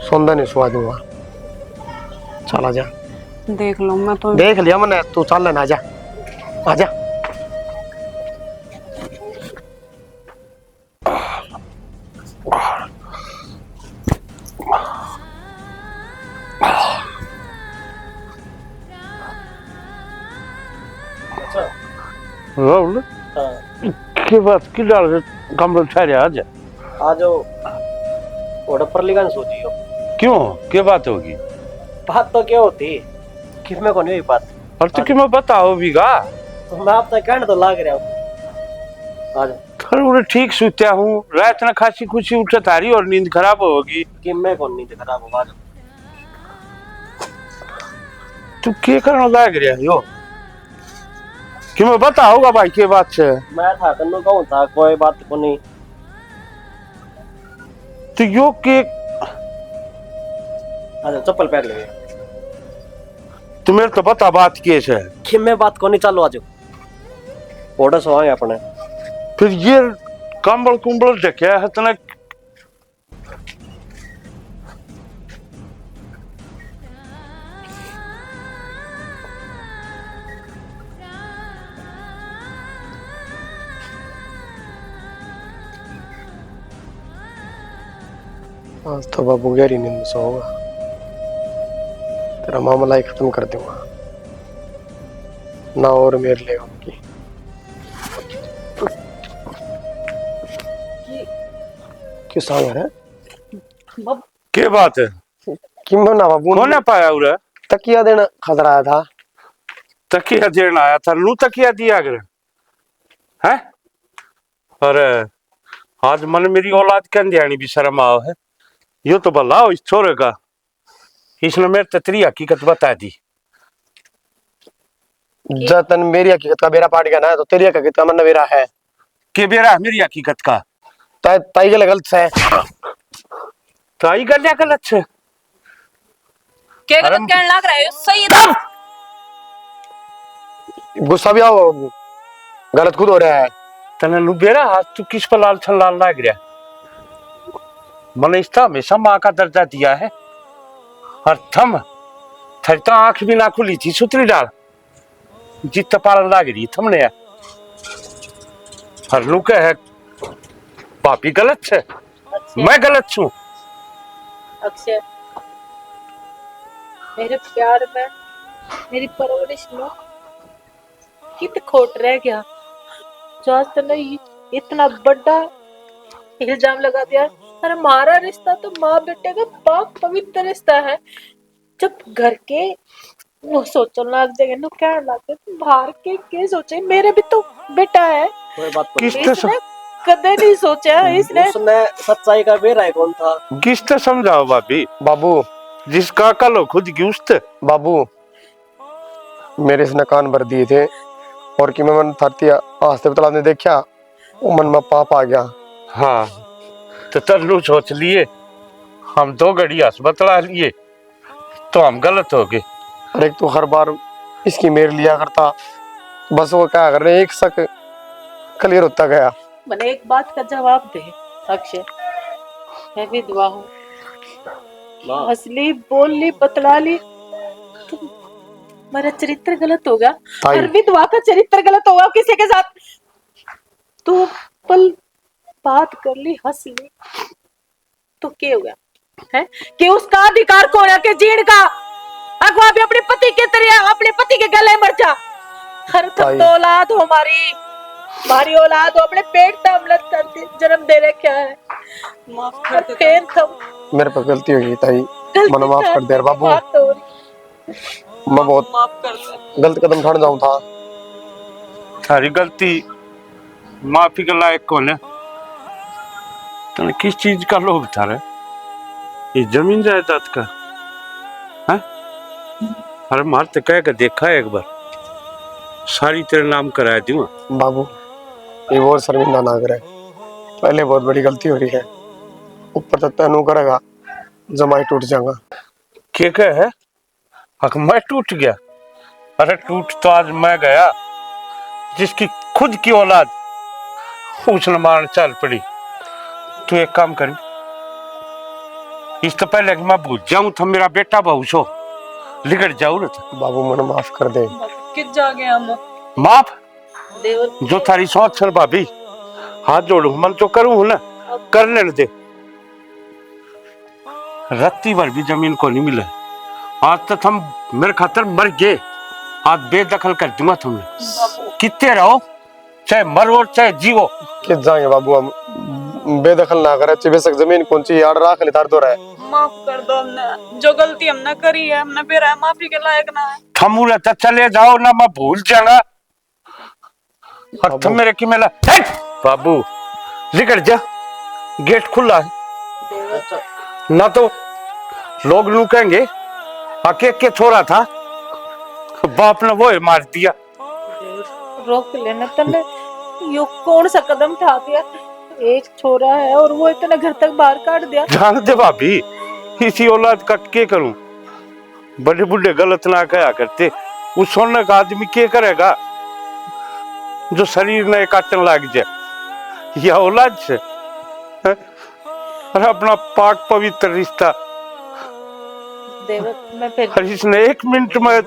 S3: सौंदा नहीं सुहा दूंगा। चला जा
S5: देख लो मैं तो
S3: देख लिया मैंने, तू चल लेना आजा आजा।
S1: राहुल के बात की डाल कमल ठहरे आज
S4: आज ऑर्डर पर लिखा सोची हो
S1: क्यों क्या बात होगी?
S4: बात तो क्या होती किसमें को नहीं बात
S1: और तो क्यों मैं बताओ बीघा
S4: तो मैं आप तक कहने तो लाग रहा हूँ। आज
S1: थोड़ा ठीक सोचा हूँ रात ना खासी खुशी उठा थारी और नींद खराब होगी
S4: कि मैं कौन नींद खराब होगा।
S1: तू क्या करना लाग रहा यो क्यों मैं बताओगा भाई के बात से
S4: मैं था कन्नो कहूँ था कोई बात को नहीं।
S1: तो यो के
S4: अच्छा चप्पल पहन ले।
S1: तुम्हें तो पता बात केस है।
S4: कि मैं बात को नहीं, चालू आज ऑर्डर सो आए अपने।
S1: फिर ये कंबल कुंबल ढकिया है तने।
S3: आज तो बाबू गहरी नींद में सोऊंगा, तेरा मामला ही खत्म कर दूंगा ना और मेरे लिए उनकी। किस है
S1: के बात है?
S3: कि मना बाबू
S1: कौन है पाया उरे?
S3: तकिया देना खतराया था।
S1: तकिया देना आया था, लू तकिया दिया कर है। अरे आज मन मेरी औलाद के अंधियानी भी शर्म आओ है। यो तो भला हो इस छोरे का, इसने मेरे तत्री हकीकत बता दी।
S3: जतन मेरी हकीकत का बेरा पाट गया ना, तो तेरी हकीकत का मन मेरा है
S1: के बेरा है मेरी हकीकत का।
S3: ताई के गलत है।
S1: ताई गल गलत है।
S5: क्या गलत कहने लग रहा है? सही था।
S3: गुस्सा भी आओ, गलत खुद हो रहा है।
S1: तने लू बेरा हाथ तू किस पर लाल छल लाल लाग रहा। मैंने इसका हमेशा माँ का दर्जा दिया है। और थम थरी तो आंख भी ना खुली थी, सुतरी डाल जित पालन लाग रही थमने है। हर लू के है पापी गलत है, मैं गलत छू।
S2: अक्षय, मेरे प्यार में, मेरी परवरिश में कित खोट रह गया जो आज तूने इतना बड़ा इल्जाम लगा दिया। अरे हमारा रिश्ता तो माँ बेटे का पाक पवित्र रिश्ता है। जब घर के वो सोचो लाग जगह नो क्या लागे बाहर के सोचे, मेरे भी तो बेटा है।
S4: कोई बात को
S1: किस
S2: इसने कदे नहीं सोचा इसने।
S4: उसने सच्चाई का बेरा है कौन था?
S1: किसने समझाओ भाभी?
S3: बाबू
S1: जिसका कल हो खुद गिस्त।
S3: बाबू मेरे इसने कान भर दिए थे और कि मैं मन थरती अस्पताल ने देखा, वो मन में पाप आ गया।
S1: हाँ तो तल्लू सोच लिए हम 2 घड़ी अस्पताल लिए तो हम गलत हो गए।
S3: अरे तो हर बार इसकी मेर लिया करता, बस वो क्या कर रहे एक शक क्लियर होता गया।
S2: मैंने एक बात का जवाब दे अक्षय, मैं विधवा हूँ, हंसली बोलली बतला तो मेरा चरित्र गलत होगा और विधवा का चरित्र गलत होगा किसी के साथ। तू पल बात कर ली हंस ली तो क्या होगा है कि उसका अधिकार कौन है के जीण का। अगवा भी अपने पति के तरह अपने पति के गले मर जा। हर तुम तो औलाद हो हमारी औलाद हो, अपने पेट पे अमलत करती जन्म दे रहे क्या है। माफ कर दे फिर तुम।
S3: मेरे पर गलती हो गई ताई, मन माफ कर दे बाबू। मैं बहुत
S5: माफ कर दे।
S3: गलत कदम उठाने जाऊं था।
S1: थारी गलती माफी के लायक कौन है? तने किस चीज का लोभ था रे? ये जमीन जायदाद का है? अरे मार तो कह के देखा है एक बार, सारी तेरे नाम करा दूं।
S3: बाबू ये बहुत शर्मिंदा ना करे, पहले बहुत बड़ी गलती हो रही है, ऊपर तक तनु करेगा जमाई टूट जाएगा।
S1: क्या है? हक मैं टूट गया? अरे टूट तो आज मैं गया जिसकी खुद की औलाद उसने मारने चल पड़ी। तू एक काम कर, इस तो पहले कि मैं भूल जाऊं था मेरा बेटा बहू सो लिगड़ जाऊ ना था।
S3: बाबू मन माफ कर दे।
S5: किस जा गए हम?
S1: माफ
S2: देवर
S1: जो थारी सोच सर भाभी, हाथ जोड़ू मन तो करूं ना, करने न दे। रत्ती भर भी जमीन को नहीं मिला। आज तक हम मेरे खातर मर गए, आज बेदखल कर दूंगा तुमने। कितने रहो चाहे मरो चाहे जीवो।
S3: किस जाएंगे बाबू हम, बेदखल ना करे बेशक जमीन कौन सी यार राख ले तार दो रहे।
S5: माफ कर दो, हमने जो गलती हमने करी है हमने फिर माफी के लायक ना है।
S1: थमूरे तो चले जाओ ना, मैं भूल जाऊंगा। और तुम मेरे की मेला बाबू लिगड़ जा, गेट खुला है ना तो लोग नू कहेंगे आके के छोरा था बाप ने वो मार दिया।
S2: रोक लेना तने, यो कौन सा कदम उठा दिया? एक छोरा है और वो इतना घर तक बाहर काट दिया।
S1: जान दे भाभी, इसी औलाद का क्या करूं? बड़े बुढ़े गलत ना कहा करते। उस सोने का आदमी क्या करेगा जो शरीर में काटने लग जाए? यह औलाद से हैं? और अपना पाक पवित्र रिश्ता,
S2: देवर मैं फिर
S1: और इसने 1 मिनट में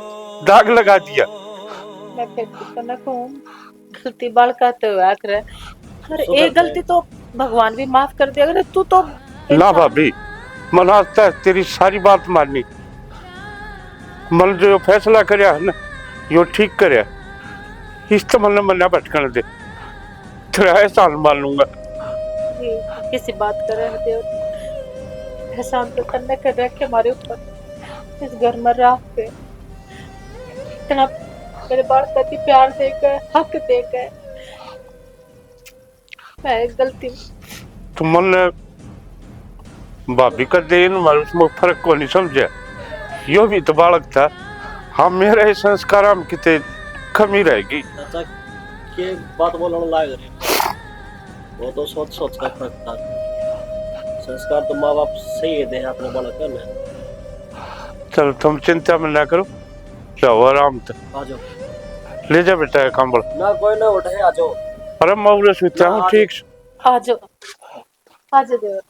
S1: दाग लगा दिया।
S2: मैं फिर तो न कहूं गलती बाल काते हुए आकर और एक गलती तो भगवान भी माफ कर दे। अगर तू तो
S1: ना भाभी, मन आता है तेरी सारी बात माननी। मन जो फैसला करया है ना यो ठीक करया। इस तो मन मना भटकन दे, तेरा एहसान मान लूंगा।
S2: किसी बात करे है देवर, एहसान तो तन्ने कर रखे हमारे ऊपर। इस घर में रह के इतना मेरे बाल कति प्यार देकर हक देकर मैं एक गलती
S1: तो मन भाभी का देन मारे उसमें फर्क को नहीं समझा। यो भी तो बालक था। हम मेरे संस्कार हम कितने कमी रहेगी।
S4: चाचा के बात बोलने लायक रहे, वो तो सोच सोच कर फर्क था। संस्कार तो माँ बाप सही दे अपने बालक का ना।
S1: चल तुम चिंता में ना करो, जाओ आराम से।
S4: आ जाओ।
S1: ले जा बेटा कंबल।
S4: ना कोई ना उठे, आ जाओ।
S1: अरे मैं उरे सोचा हूँ ठीक से।
S2: आ जाओ देवर।